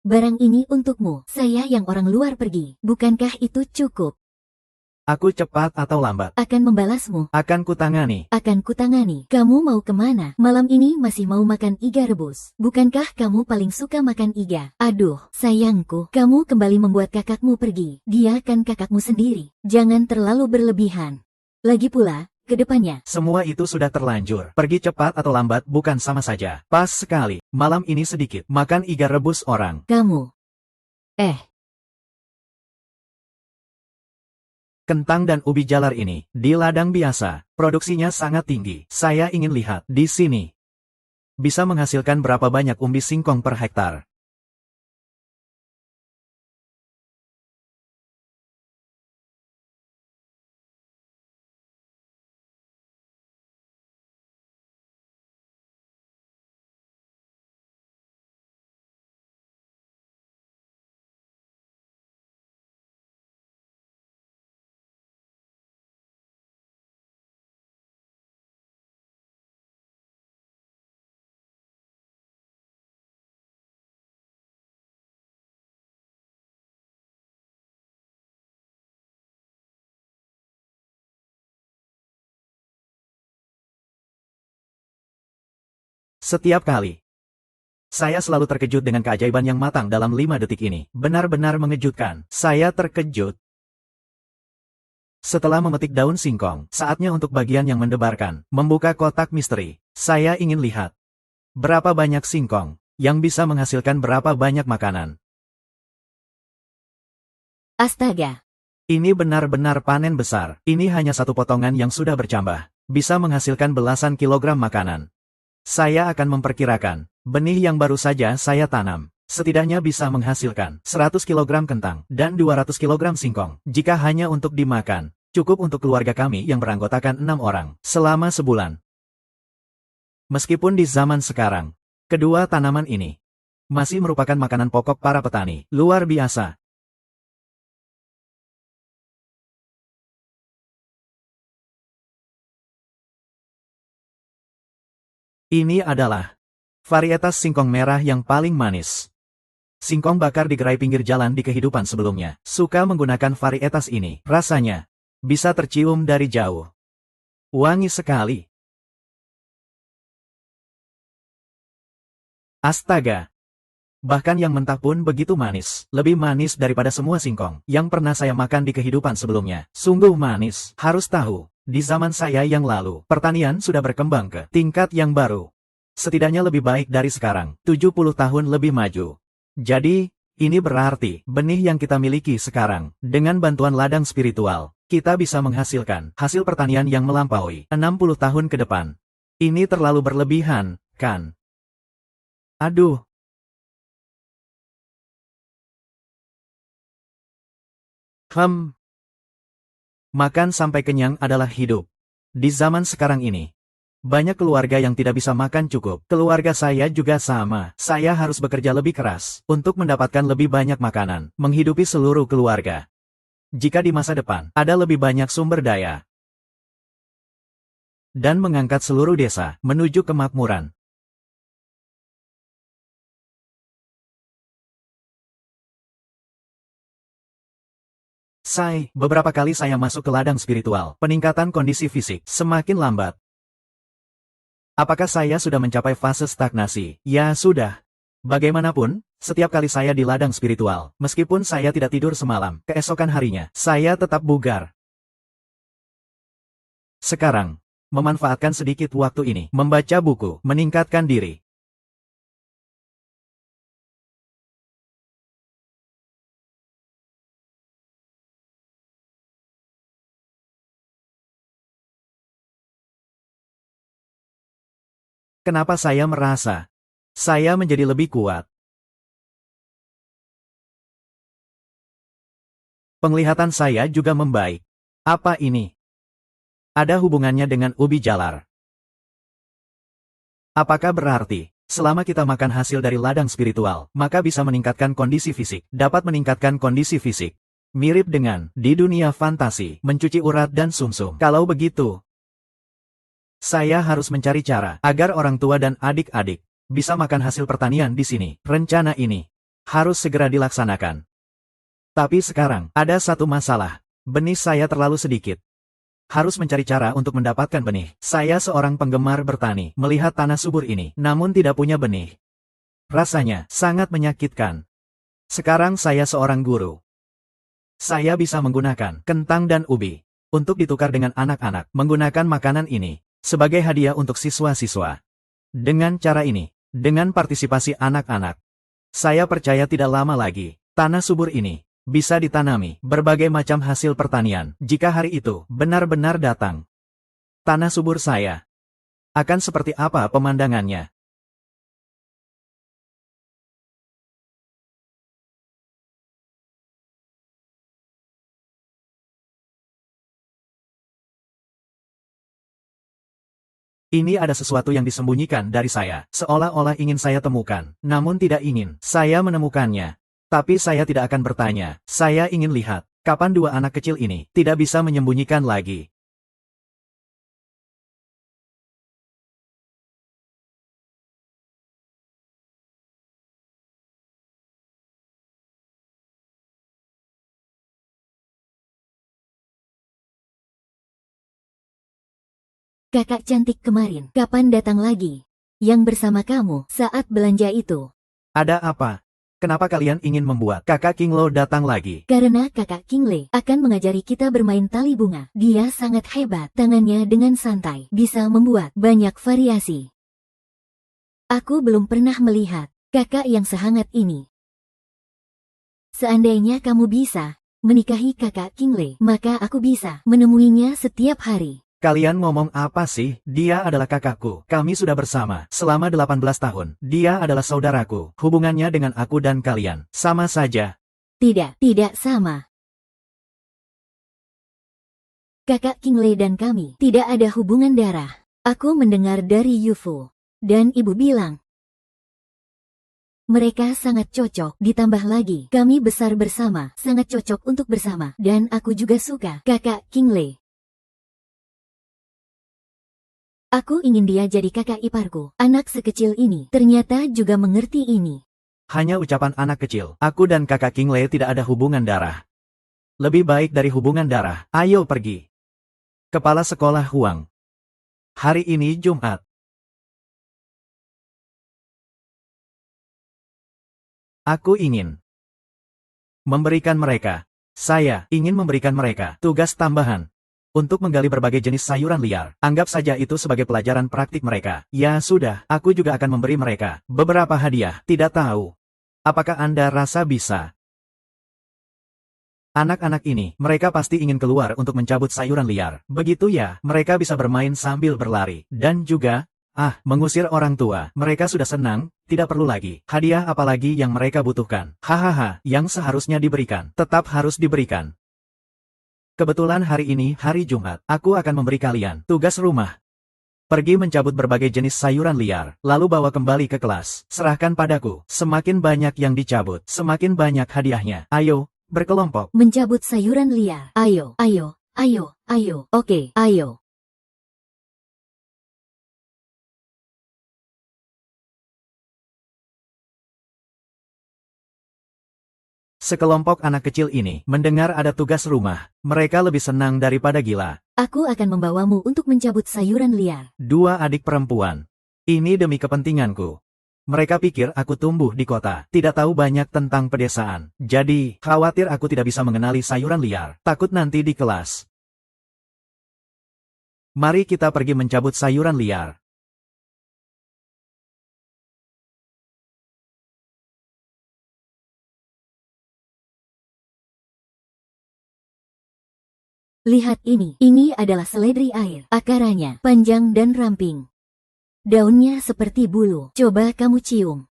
Barang ini untukmu. Saya yang orang luar pergi. Bukankah itu cukup? Aku cepat atau lambat akan membalasmu. Akan kutangani. Kamu mau kemana? Malam ini masih mau makan iga rebus. Bukankah kamu paling suka makan iga? Aduh, sayangku, kamu kembali membuat kakakmu pergi. Dia kan kakakmu sendiri. Jangan terlalu berlebihan. Lagi pula, kedepannya. Semua itu sudah terlanjur. Pergi cepat atau lambat bukan sama saja. Pas sekali. Malam ini sedikit makan iga rebus orang. Kamu. Kentang dan ubi jalar ini, di ladang biasa, produksinya sangat tinggi. Saya ingin lihat, di sini, bisa menghasilkan berapa banyak umbi singkong per hektar. Setiap kali, saya selalu terkejut dengan keajaiban yang matang dalam 5 detik ini. Benar-benar mengejutkan. Saya terkejut. Setelah memetik daun singkong, saatnya untuk bagian yang mendebarkan. Membuka kotak misteri. Saya ingin lihat berapa banyak singkong yang bisa menghasilkan berapa banyak makanan. Astaga. Ini benar-benar panen besar. Ini hanya satu potongan yang sudah bercambah. Bisa menghasilkan belasan kilogram makanan. Saya akan memperkirakan, benih yang baru saja saya tanam, setidaknya bisa menghasilkan 100 kg kentang dan 200 kg singkong. Jika hanya untuk dimakan, cukup untuk keluarga kami yang beranggotakan 6 orang, selama sebulan. Meskipun di zaman sekarang, kedua tanaman ini masih merupakan makanan pokok para petani. Luar biasa. Ini adalah varietas singkong merah yang paling manis. Singkong bakar di gerai pinggir jalan di kehidupan sebelumnya. Suka menggunakan varietas ini. Rasanya bisa tercium dari jauh. Wangi sekali. Astaga. Bahkan yang mentah pun begitu manis. Lebih manis daripada semua singkong yang pernah saya makan di kehidupan sebelumnya. Sungguh manis. Harus tahu, Di zaman saya yang lalu, pertanian sudah berkembang ke tingkat yang baru. Setidaknya lebih baik dari sekarang, 70 tahun lebih maju. Jadi, ini berarti, benih yang kita miliki sekarang, dengan bantuan ladang spiritual, kita bisa menghasilkan hasil pertanian yang melampaui 60 tahun ke depan. Ini terlalu berlebihan, kan? Aduh. Makan sampai kenyang adalah hidup. Di zaman sekarang ini, banyak keluarga yang tidak bisa makan cukup. Keluarga saya juga sama. Saya harus bekerja lebih keras untuk mendapatkan lebih banyak makanan, menghidupi seluruh keluarga. Jika di masa depan ada lebih banyak sumber daya dan mengangkat seluruh desa menuju kemakmuran. Beberapa kali saya masuk ke ladang spiritual. Peningkatan kondisi fisik semakin lambat. Apakah saya sudah mencapai fase stagnasi? Ya sudah. Bagaimanapun, setiap kali saya di ladang spiritual, meskipun saya tidak tidur semalam, keesokan harinya, saya tetap bugar. Sekarang, memanfaatkan sedikit waktu ini, membaca buku, meningkatkan diri. Kenapa saya merasa saya menjadi lebih kuat? Penglihatan saya juga membaik. Apa ini? Ada hubungannya dengan ubi jalar. Apakah berarti, selama kita makan hasil dari ladang spiritual, maka bisa meningkatkan kondisi fisik, dapat meningkatkan kondisi fisik? Mirip dengan, di dunia fantasi, mencuci urat dan sumsum. Kalau begitu, saya harus mencari cara agar orang tua dan adik-adik bisa makan hasil pertanian di sini. Rencana ini harus segera dilaksanakan. Tapi sekarang, ada satu masalah. Benih saya terlalu sedikit. Harus mencari cara untuk mendapatkan benih. Saya seorang penggemar bertani, melihat tanah subur ini, namun tidak punya benih. Rasanya sangat menyakitkan. Sekarang saya seorang guru. Saya bisa menggunakan kentang dan ubi untuk ditukar dengan anak-anak menggunakan makanan ini sebagai hadiah untuk siswa-siswa. Dengan cara ini, dengan partisipasi anak-anak, saya percaya tidak lama lagi, tanah subur ini bisa ditanami berbagai macam hasil pertanian. Jika hari itu benar-benar datang, tanah subur saya akan seperti apa pemandangannya? Ini ada sesuatu yang disembunyikan dari saya, seolah-olah ingin saya temukan, namun tidak ingin saya menemukannya. Tapi saya tidak akan bertanya, saya ingin lihat, kapan dua anak kecil ini tidak bisa menyembunyikan lagi. Kakak cantik kemarin, kapan datang lagi? Yang bersama kamu saat belanja itu. Ada apa? Kenapa kalian ingin membuat kakak Kinglo datang lagi? Karena kakak Kingley akan mengajari kita bermain tali bunga. Dia sangat hebat, tangannya dengan santai bisa membuat banyak variasi. Aku belum pernah melihat kakak yang sehangat ini. Seandainya kamu bisa menikahi kakak Kingley, maka aku bisa menemuinya setiap hari. Kalian ngomong apa sih? Dia adalah kakakku. Kami sudah bersama selama 18 tahun. Dia adalah saudaraku. Hubungannya dengan aku dan kalian sama saja. Tidak sama. Kakak Kingley dan kami tidak ada hubungan darah. Aku mendengar dari Yufu. Dan ibu bilang, mereka sangat cocok, ditambah lagi, kami besar bersama, sangat cocok untuk bersama. Dan aku juga suka kakak Kingley. Aku ingin dia jadi kakak iparku. Anak sekecil ini ternyata juga mengerti ini. Hanya ucapan anak kecil. Aku dan kakak Kingley tidak ada hubungan darah. Lebih baik dari hubungan darah. Ayo pergi. Kepala Sekolah Huang. Hari ini Jumat. Aku ingin memberikan mereka. Saya ingin memberikan mereka tugas tambahan untuk menggali berbagai jenis sayuran liar. Anggap saja itu sebagai pelajaran praktik mereka. Ya sudah, aku juga akan memberi mereka beberapa hadiah. Tidak tahu. Apakah Anda rasa bisa? Anak-anak ini, mereka pasti ingin keluar untuk mencabut sayuran liar. Begitu ya, mereka bisa bermain sambil berlari. Dan juga, mengusir orang tua. Mereka sudah senang, tidak perlu lagi. Hadiah apalagi yang mereka butuhkan. Hahaha, yang seharusnya diberikan, tetap harus diberikan. Kebetulan hari ini hari Jumat, aku akan memberi kalian tugas rumah. Pergi mencabut berbagai jenis sayuran liar, lalu bawa kembali ke kelas. Serahkan padaku. Semakin banyak yang dicabut, semakin banyak hadiahnya. Ayo, berkelompok. Mencabut sayuran liar. Ayo, ayo, ayo, ayo. Oke, ayo. Sekelompok anak kecil ini mendengar ada tugas rumah. Mereka lebih senang daripada gila. Aku akan membawamu untuk mencabut sayuran liar. Dua adik perempuan. Ini demi kepentinganku. Mereka pikir aku tumbuh di kota, tidak tahu banyak tentang pedesaan. Jadi, khawatir aku tidak bisa mengenali sayuran liar. Takut nanti di kelas. Mari kita pergi mencabut sayuran liar. Lihat ini adalah seledri air. Akarannya panjang dan ramping. Daunnya seperti bulu. Coba kamu cium.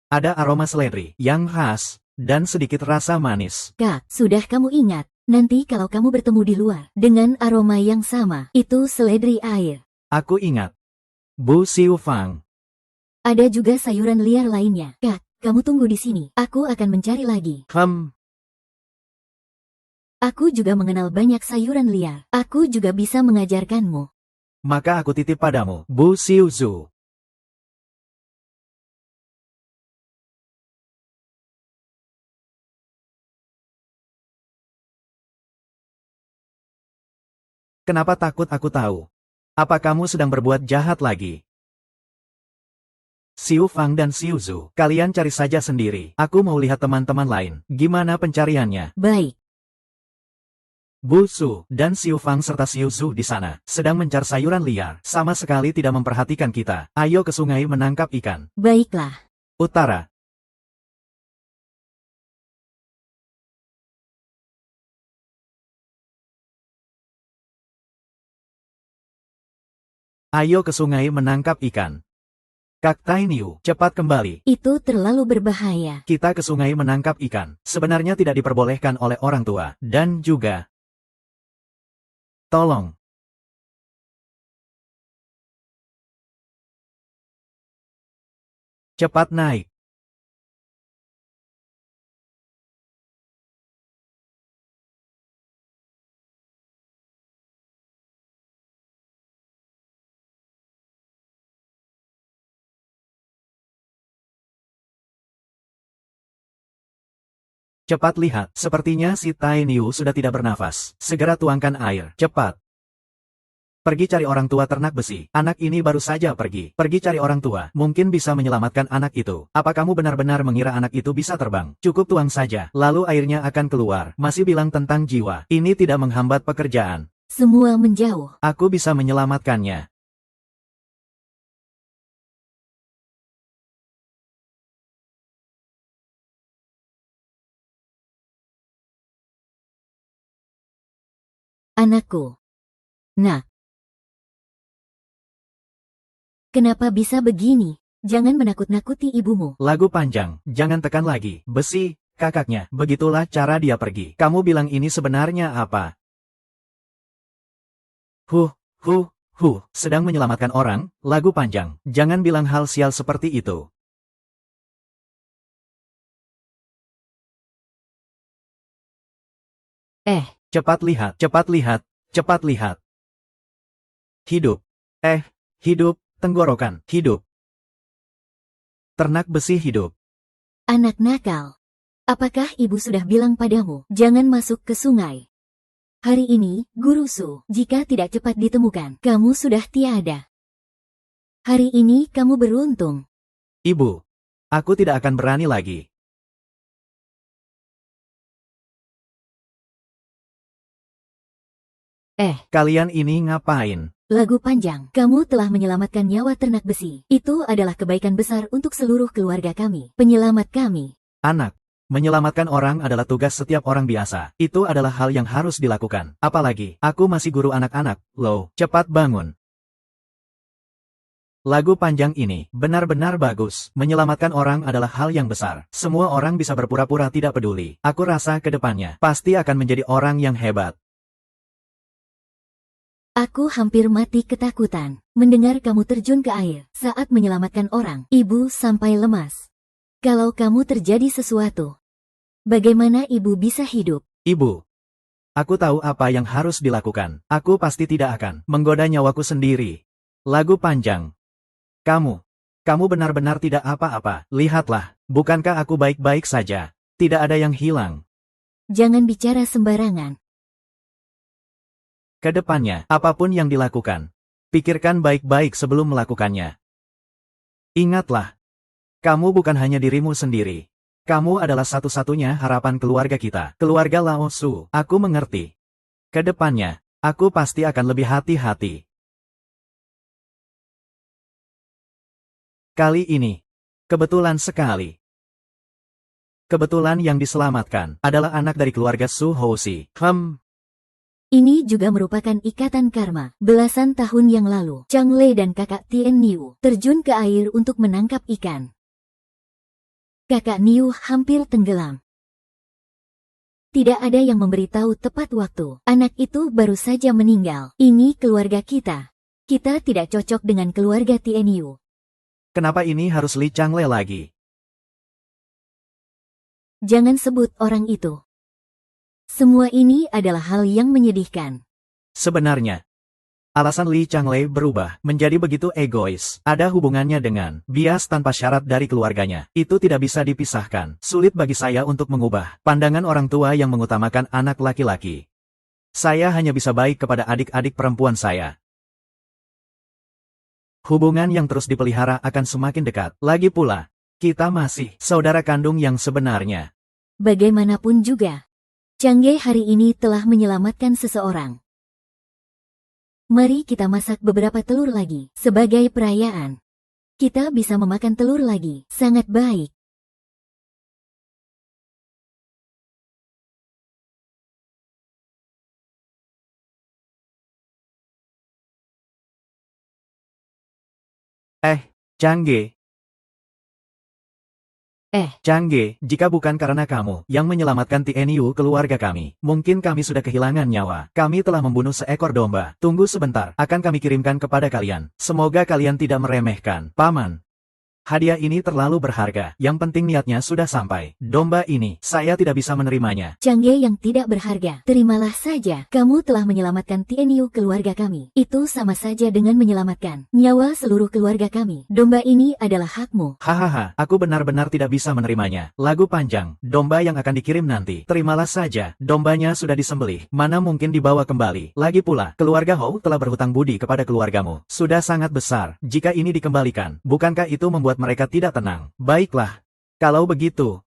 Ada aroma seledri yang khas, dan sedikit rasa manis. Kak, sudah kamu ingat, nanti kalau kamu bertemu di luar, dengan aroma yang sama, itu seledri air. Aku ingat. Bu Xiu Fang. Ada juga sayuran liar lainnya. Kak, kamu tunggu di sini. Aku akan mencari lagi. Aku juga mengenal banyak sayuran liar. Aku juga bisa mengajarkanmu. Maka aku titip padamu, Bu Xiu Zhu. Kenapa takut aku tahu? Apa kamu sedang berbuat jahat lagi? Xiu Fang dan Xiu Zhu, kalian cari saja sendiri. Aku mau lihat teman-teman lain. Gimana pencariannya? Baik. Bu Su dan Xiu Fang serta Xiu Zhu di sana, sedang mencari sayuran liar, sama sekali tidak memperhatikan kita. Ayo ke sungai menangkap ikan. Baiklah. Utara. Ayo ke sungai menangkap ikan. Kak Tai Niu, cepat kembali. Itu terlalu berbahaya. Kita ke sungai menangkap ikan. Sebenarnya tidak diperbolehkan oleh orang tua. Dan juga... Tolong. Cepat naik. Cepat lihat, sepertinya si Tai Niu sudah tidak bernafas. Segera tuangkan air, cepat. Pergi cari orang tua ternak besi. Anak ini baru saja pergi. Pergi cari orang tua. Mungkin bisa menyelamatkan anak itu. Apa kamu benar-benar mengira anak itu bisa terbang? Cukup tuang saja. Lalu airnya akan keluar. Masih bilang tentang jiwa. Ini tidak menghambat pekerjaan. Semua menjauh. Aku bisa menyelamatkannya. Anakku. Nah. Kenapa bisa begini? Jangan menakut-nakuti ibumu. Lagu panjang, jangan tekan lagi. Besi, kakaknya. Begitulah cara dia pergi. Kamu bilang ini sebenarnya apa? Sedang menyelamatkan orang, lagu panjang. Jangan bilang hal sial seperti itu. Cepat lihat, cepat lihat, cepat lihat. Hidup. Hidup, tenggorokan, hidup. Ternak besi hidup. Anak nakal. Apakah ibu sudah bilang padamu, jangan masuk ke sungai? Hari ini, Guru Su, jika tidak cepat ditemukan, kamu sudah tiada. Hari ini kamu beruntung. Ibu, aku tidak akan berani lagi. Kalian ini ngapain? Lagu panjang, kamu telah menyelamatkan nyawa ternak besi. Itu adalah kebaikan besar untuk seluruh keluarga kami. Penyelamat kami. Anak, menyelamatkan orang adalah tugas setiap orang biasa. Itu adalah hal yang harus dilakukan. Apalagi, aku masih guru anak-anak. Loh, cepat bangun. Lagu panjang ini benar-benar bagus. Menyelamatkan orang adalah hal yang besar. Semua orang bisa berpura-pura tidak peduli. Aku rasa ke depannya pasti akan menjadi orang yang hebat. Aku hampir mati ketakutan mendengar kamu terjun ke air saat menyelamatkan orang. Ibu sampai lemas. Kalau kamu terjadi sesuatu, bagaimana ibu bisa hidup? Ibu, aku tahu apa yang harus dilakukan. Aku pasti tidak akan menggoda nyawaku sendiri. Lagu panjang. Kamu benar-benar tidak apa-apa. Lihatlah, bukankah aku baik-baik saja? Tidak ada yang hilang. Jangan bicara sembarangan. Kedepannya, apapun yang dilakukan, pikirkan baik-baik sebelum melakukannya. Ingatlah, kamu bukan hanya dirimu sendiri. Kamu adalah satu-satunya harapan keluarga kita, keluarga Lao Su. Aku mengerti. Kedepannya, aku pasti akan lebih hati-hati. Kali ini, kebetulan sekali. Kebetulan yang diselamatkan adalah anak dari keluarga Su Housi. Ini juga merupakan ikatan karma. Belasan tahun yang lalu, Chang Lei dan kakak Tien Niu terjun ke air untuk menangkap ikan. Kakak Niu hampir tenggelam. Tidak ada yang memberitahu tepat waktu. Anak itu baru saja meninggal. Ini keluarga kita. Kita tidak cocok dengan keluarga Tien Niu. Kenapa ini harus Li Changle lagi? Jangan sebut orang itu. Semua ini adalah hal yang menyedihkan. Sebenarnya, alasan Li Changle berubah menjadi begitu egois ada hubungannya dengan bias tanpa syarat dari keluarganya. Itu tidak bisa dipisahkan. Sulit bagi saya untuk mengubah pandangan orang tua yang mengutamakan anak laki-laki. Saya hanya bisa baik kepada adik-adik perempuan saya. Hubungan yang terus dipelihara akan semakin dekat. Lagi pula, kita masih saudara kandung yang sebenarnya. Bagaimanapun juga, Chang Ye hari ini telah menyelamatkan seseorang. Mari kita masak beberapa telur lagi sebagai perayaan. Kita bisa memakan telur lagi. Sangat baik. Chang Ye. Chang Ye, jika bukan karena kamu yang menyelamatkan TNU keluarga kami, mungkin kami sudah kehilangan nyawa. Kami telah membunuh seekor domba. Tunggu sebentar, akan kami kirimkan kepada kalian. Semoga kalian tidak meremehkan. Paman, hadiah ini terlalu berharga. Yang penting niatnya sudah sampai. Domba ini, saya tidak bisa menerimanya. Chang Ye yang tidak berharga, terimalah saja. Kamu telah menyelamatkan TNU keluarga kami. Itu sama saja dengan menyelamatkan nyawa seluruh keluarga kami. Domba ini adalah hakmu. Hahaha, aku benar-benar tidak bisa menerimanya. Lagu panjang, domba yang akan dikirim nanti. Terimalah saja, dombanya sudah disembelih. Mana mungkin dibawa kembali. Lagi pula, keluarga Hou telah berhutang budi kepada keluargamu. Sudah sangat besar. Jika ini dikembalikan, bukankah itu membuat mereka tidak tenang? Baiklah. Kalau begitu,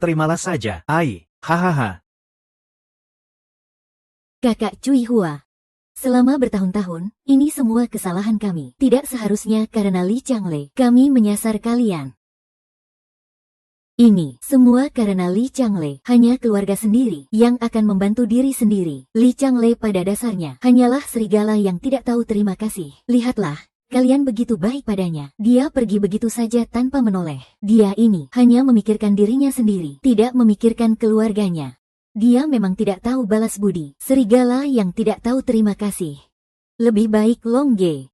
terimalah saja. Hahaha. Kakak Cui Hua. Selama bertahun-tahun, ini semua kesalahan kami. Tidak seharusnya karena Li Changle. Kami menyasar kalian. Ini semua karena Li Changle. Hanya keluarga sendiri yang akan membantu diri sendiri. Li Changle pada dasarnya hanyalah serigala yang tidak tahu terima kasih. Lihatlah. Kalian begitu baik padanya. Dia pergi begitu saja tanpa menoleh. Dia ini hanya memikirkan dirinya sendiri, tidak memikirkan keluarganya. Dia memang tidak tahu balas budi. Serigala yang tidak tahu terima kasih. Lebih baik Long Ge.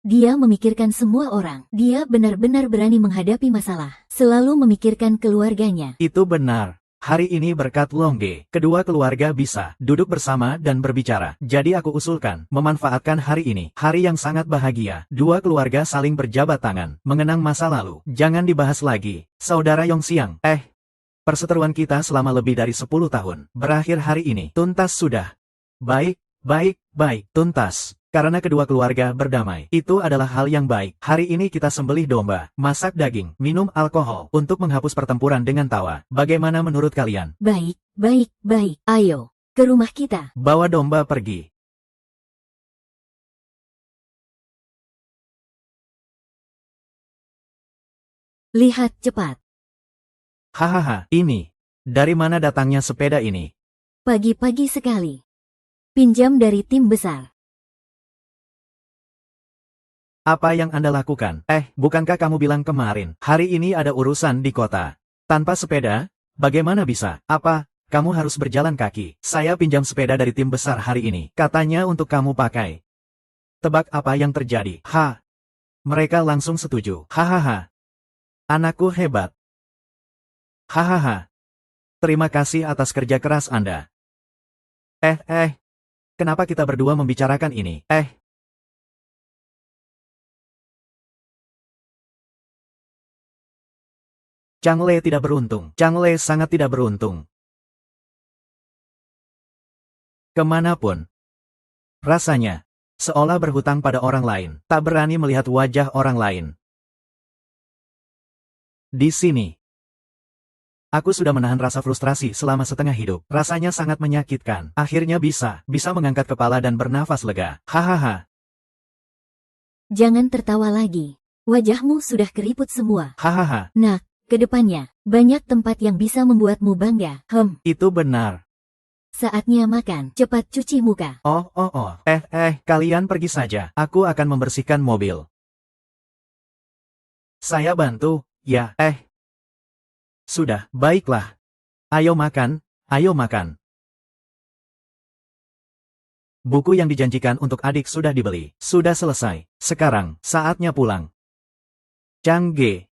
Dia memikirkan semua orang. Dia benar-benar berani menghadapi masalah. Selalu memikirkan keluarganya. Itu benar. Hari ini berkat Long Ge, kedua keluarga bisa duduk bersama dan berbicara. Jadi aku usulkan, memanfaatkan hari ini, hari yang sangat bahagia. Dua keluarga saling berjabat tangan, mengenang masa lalu. Jangan dibahas lagi, Saudara Yongxiang. Perseteruan kita selama lebih dari 10 tahun, berakhir hari ini. Tuntas sudah. Baik, tuntas. Karena kedua keluarga berdamai, itu adalah hal yang baik. Hari ini kita sembelih domba, masak daging, minum alkohol, untuk menghapus pertempuran dengan tawa. Bagaimana menurut kalian? Baik. Ayo, ke rumah kita. Bawa domba pergi. Lihat cepat. Hahaha, ini. Dari mana datangnya sepeda ini? Pagi-pagi sekali. Pinjam dari tim besar. Apa yang Anda lakukan? Bukankah kamu bilang kemarin, hari ini ada urusan di kota? Tanpa sepeda? Bagaimana bisa? Apa? Kamu harus berjalan kaki. Saya pinjam sepeda dari tim besar hari ini. Katanya untuk kamu pakai. Tebak apa yang terjadi? Mereka langsung setuju. Hahaha. Anakku hebat. Hahaha. Terima kasih atas kerja keras Anda. Kenapa kita berdua membicarakan ini? Chang Le tidak beruntung. Chang Le sangat tidak beruntung. Kemanapun. Rasanya. Seolah berhutang pada orang lain. Tak berani melihat wajah orang lain. Di sini. Aku sudah menahan rasa frustrasi selama setengah hidup. Rasanya sangat menyakitkan. Akhirnya bisa mengangkat kepala dan bernafas lega. Hahaha. Jangan tertawa lagi. Wajahmu sudah keriput semua. Hahaha. Nah, kedepannya, banyak tempat yang bisa membuatmu bangga. Itu benar. Saatnya makan. Cepat cuci muka. Kalian pergi saja. Aku akan membersihkan mobil. Saya bantu, ya. Sudah, baiklah. Ayo makan, ayo makan. Buku yang dijanjikan untuk adik sudah dibeli. Sudah selesai. Sekarang, saatnya pulang. Chang Ge.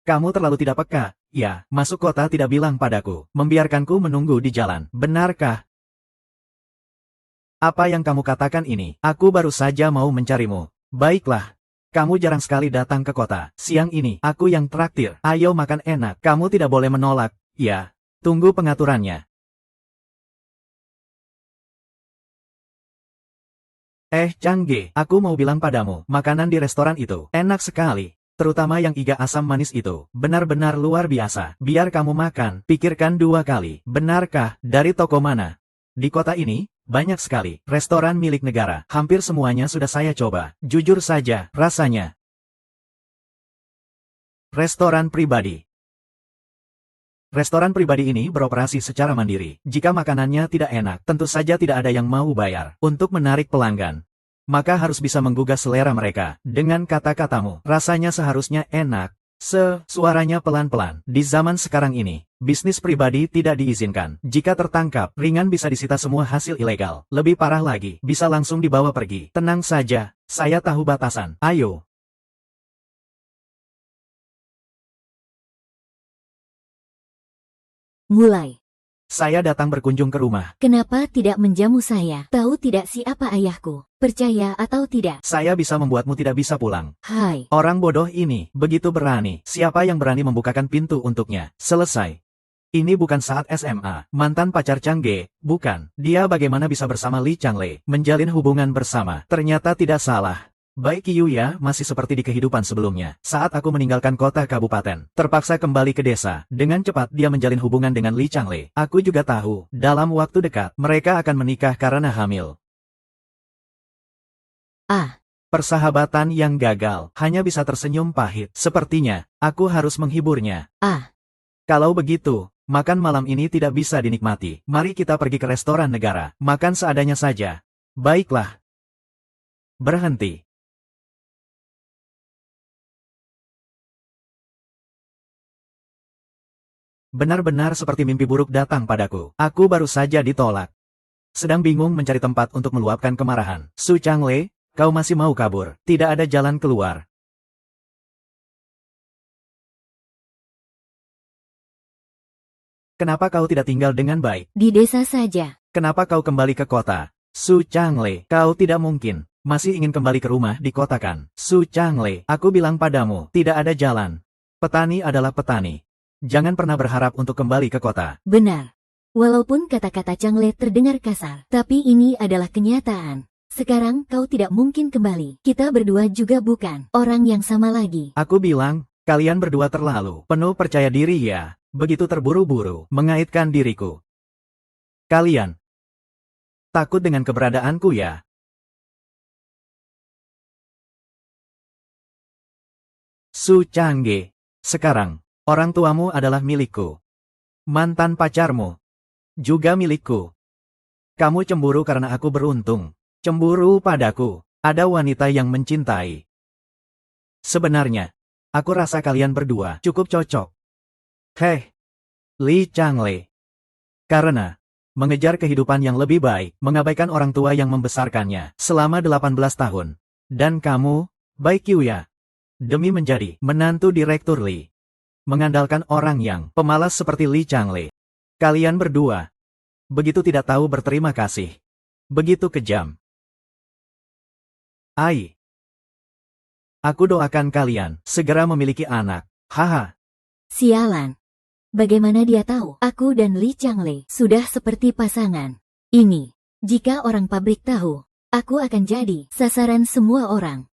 Kamu terlalu tidak peka. Ya, masuk kota tidak bilang padaku. Membiarkanku menunggu di jalan. Benarkah? Apa yang kamu katakan ini? Aku baru saja mau mencarimu. Baiklah. Kamu jarang sekali datang ke kota. Siang ini, aku yang traktir. Ayo makan enak. Kamu tidak boleh menolak. Ya. Tunggu pengaturannya. Chang Ge, aku mau bilang padamu, makanan di restoran itu enak sekali. Terutama yang iga asam manis itu. Benar-benar luar biasa. Biar kamu makan, pikirkan 2 kali. Benarkah? Dari toko mana? Di kota ini? Banyak sekali. Restoran milik negara. Hampir semuanya sudah saya coba. Jujur saja, rasanya. Restoran pribadi. Restoran pribadi ini beroperasi secara mandiri. Jika makanannya tidak enak, tentu saja tidak ada yang mau bayar. Untuk menarik pelanggan, maka harus bisa menggugah selera mereka. Dengan kata-katamu, rasanya seharusnya enak. Suaranya pelan-pelan. Di zaman sekarang ini, bisnis pribadi tidak diizinkan. Jika tertangkap, ringan bisa disita semua hasil ilegal. Lebih parah lagi, bisa langsung dibawa pergi. Tenang saja, saya tahu batasan. Ayo. Mulai. Saya datang berkunjung ke rumah. Kenapa tidak menjamu saya? Tahu tidak siapa ayahku? Percaya atau tidak? Saya bisa membuatmu tidak bisa pulang. Hai. Orang bodoh ini, begitu berani. Siapa yang berani membukakan pintu untuknya? Selesai. Ini bukan saat SMA. Mantan pacar Chang Ge, bukan. Dia bagaimana bisa bersama Li Changle, menjalin hubungan bersama. Ternyata tidak salah. Baik Yuya masih seperti di kehidupan sebelumnya. Saat aku meninggalkan kota kabupaten, terpaksa kembali ke desa. Dengan cepat dia menjalin hubungan dengan Li Changle. Aku juga tahu, dalam waktu dekat, mereka akan menikah karena hamil. Persahabatan yang gagal, hanya bisa tersenyum pahit. Sepertinya, aku harus menghiburnya. Kalau begitu, makan malam ini tidak bisa dinikmati. Mari kita pergi ke restoran negara. Makan seadanya saja. Baiklah. Berhenti. Benar-benar seperti mimpi buruk datang padaku. Aku baru saja ditolak. Sedang bingung mencari tempat untuk meluapkan kemarahan. Su Changle, kau masih mau kabur? Tidak ada jalan keluar. Kenapa kau tidak tinggal dengan baik? Di desa saja. Kenapa kau kembali ke kota? Su Changle, kau tidak mungkin. Masih ingin kembali ke rumah di kota kan? Su Changle, aku bilang padamu, tidak ada jalan. Petani adalah petani. Jangan pernah berharap untuk kembali ke kota. Benar. Walaupun kata-kata Changle terdengar kasar, tapi ini adalah kenyataan. Sekarang kau tidak mungkin kembali. Kita berdua juga bukan orang yang sama lagi. Aku bilang, kalian berdua terlalu penuh percaya diri ya. Begitu terburu-buru mengaitkan diriku. Kalian takut dengan keberadaanku ya? Su Changle. Sekarang, orang tuamu adalah milikku. Mantan pacarmu juga milikku. Kamu cemburu karena aku beruntung. Cemburu padaku. Ada wanita yang mencintai. Sebenarnya, aku rasa kalian berdua cukup cocok. Heh, Lee Changle. Karena mengejar kehidupan yang lebih baik, mengabaikan orang tua yang membesarkannya selama 18 tahun. Dan kamu, Bai Qiuya, demi menjadi menantu Direktur Lee, mengandalkan orang yang pemalas seperti Lee Changle. Kalian berdua begitu tidak tahu berterima kasih. Begitu kejam. Ai. Aku doakan kalian segera memiliki anak. Haha. Sialan. Bagaimana dia tahu aku dan Lee Changle sudah seperti pasangan? Ini, jika orang pabrik tahu, aku akan jadi sasaran semua orang.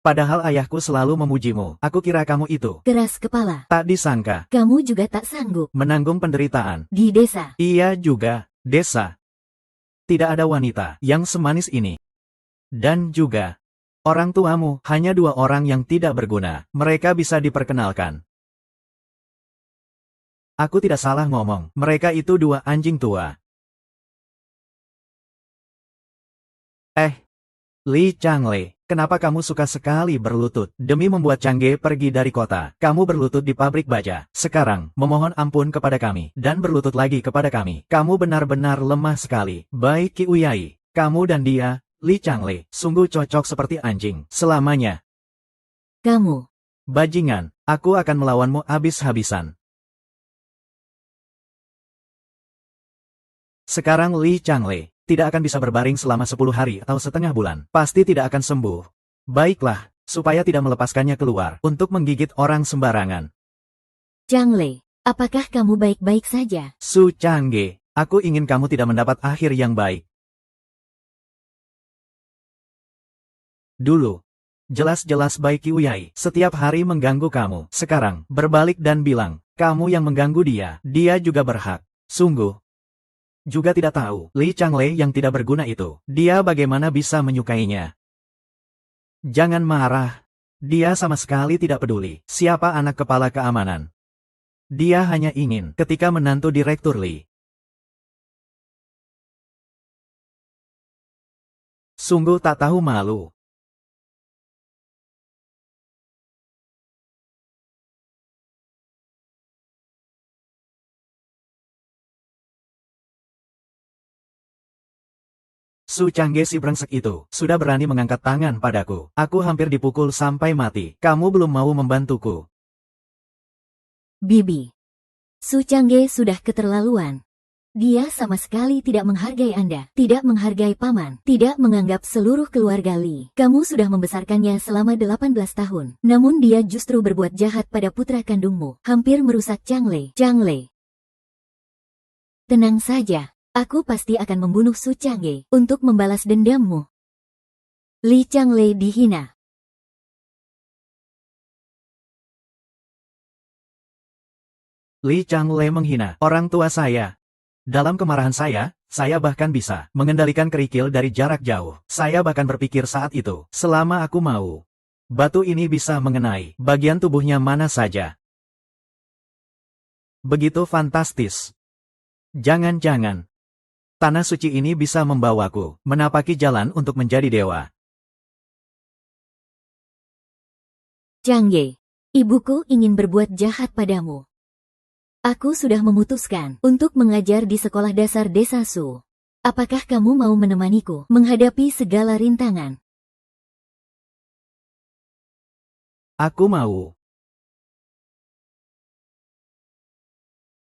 Padahal ayahku selalu memujimu. Aku kira kamu itu Keras kepala. tak disangka Kamu juga tak sanggup menanggung penderitaan. di desa. Iya juga, desa. Tidak ada wanita yang semanis ini. Dan juga, orang tuamu hanya 2 orang yang tidak berguna. Mereka bisa diperkenalkan. Aku tidak salah ngomong. Mereka itu 2 anjing tua. Lee Changle, kenapa kamu suka sekali berlutut? Demi membuat Changge pergi dari kota, kamu berlutut di pabrik baja. Sekarang, memohon ampun kepada kami, dan berlutut lagi kepada kami. Kamu benar-benar lemah sekali. Bai Qiuyai, kamu dan dia, Lee Changle, sungguh cocok seperti anjing. Selamanya. Kamu. Bajingan, aku akan melawanmu habis-habisan. Sekarang Lee Changle tidak akan bisa berbaring selama 10 hari atau setengah bulan. Pasti tidak akan sembuh. Baiklah, supaya tidak melepaskannya keluar untuk menggigit orang sembarangan. Changle, apakah kamu baik-baik saja? Su Changge, aku ingin kamu tidak mendapat akhir yang baik. Dulu, jelas-jelas Bai Qiuyai setiap hari mengganggu kamu. Sekarang, berbalik dan bilang, kamu yang mengganggu dia. Dia juga berhak. Sungguh. Juga tidak tahu, Lee Changle yang tidak berguna itu, dia bagaimana bisa menyukainya. Jangan marah. Dia sama sekali tidak peduli siapa anak kepala keamanan. Dia hanya ingin ketika menantu Direktur Lee. Sungguh tak tahu malu. Su Changge si brengsek itu, sudah berani mengangkat tangan padaku. Aku hampir dipukul sampai mati. Kamu belum mau membantuku. Bibi. Su Changge sudah keterlaluan. Dia sama sekali tidak menghargai Anda, tidak menghargai paman, tidak menganggap seluruh keluarga Lee. Kamu sudah membesarkannya selama 18 tahun. Namun dia justru berbuat jahat pada putra kandungmu, hampir merusak Changle. Changle. Tenang saja. Aku pasti akan membunuh Su Changge untuk membalas dendammu. Lee Changle dihina. Lee Changle menghina orang tua saya. Dalam kemarahan saya bahkan bisa mengendalikan kerikil dari jarak jauh. Saya bahkan berpikir saat itu, selama aku mau, batu ini bisa mengenai bagian tubuhnya mana saja. Begitu fantastis. Jangan-jangan tanah suci ini bisa membawaku menapaki jalan untuk menjadi dewa. Changge, ibuku ingin berbuat jahat padamu. Aku sudah memutuskan untuk mengajar di sekolah dasar desa Su. Apakah kamu mau menemaniku menghadapi segala rintangan? Aku mau.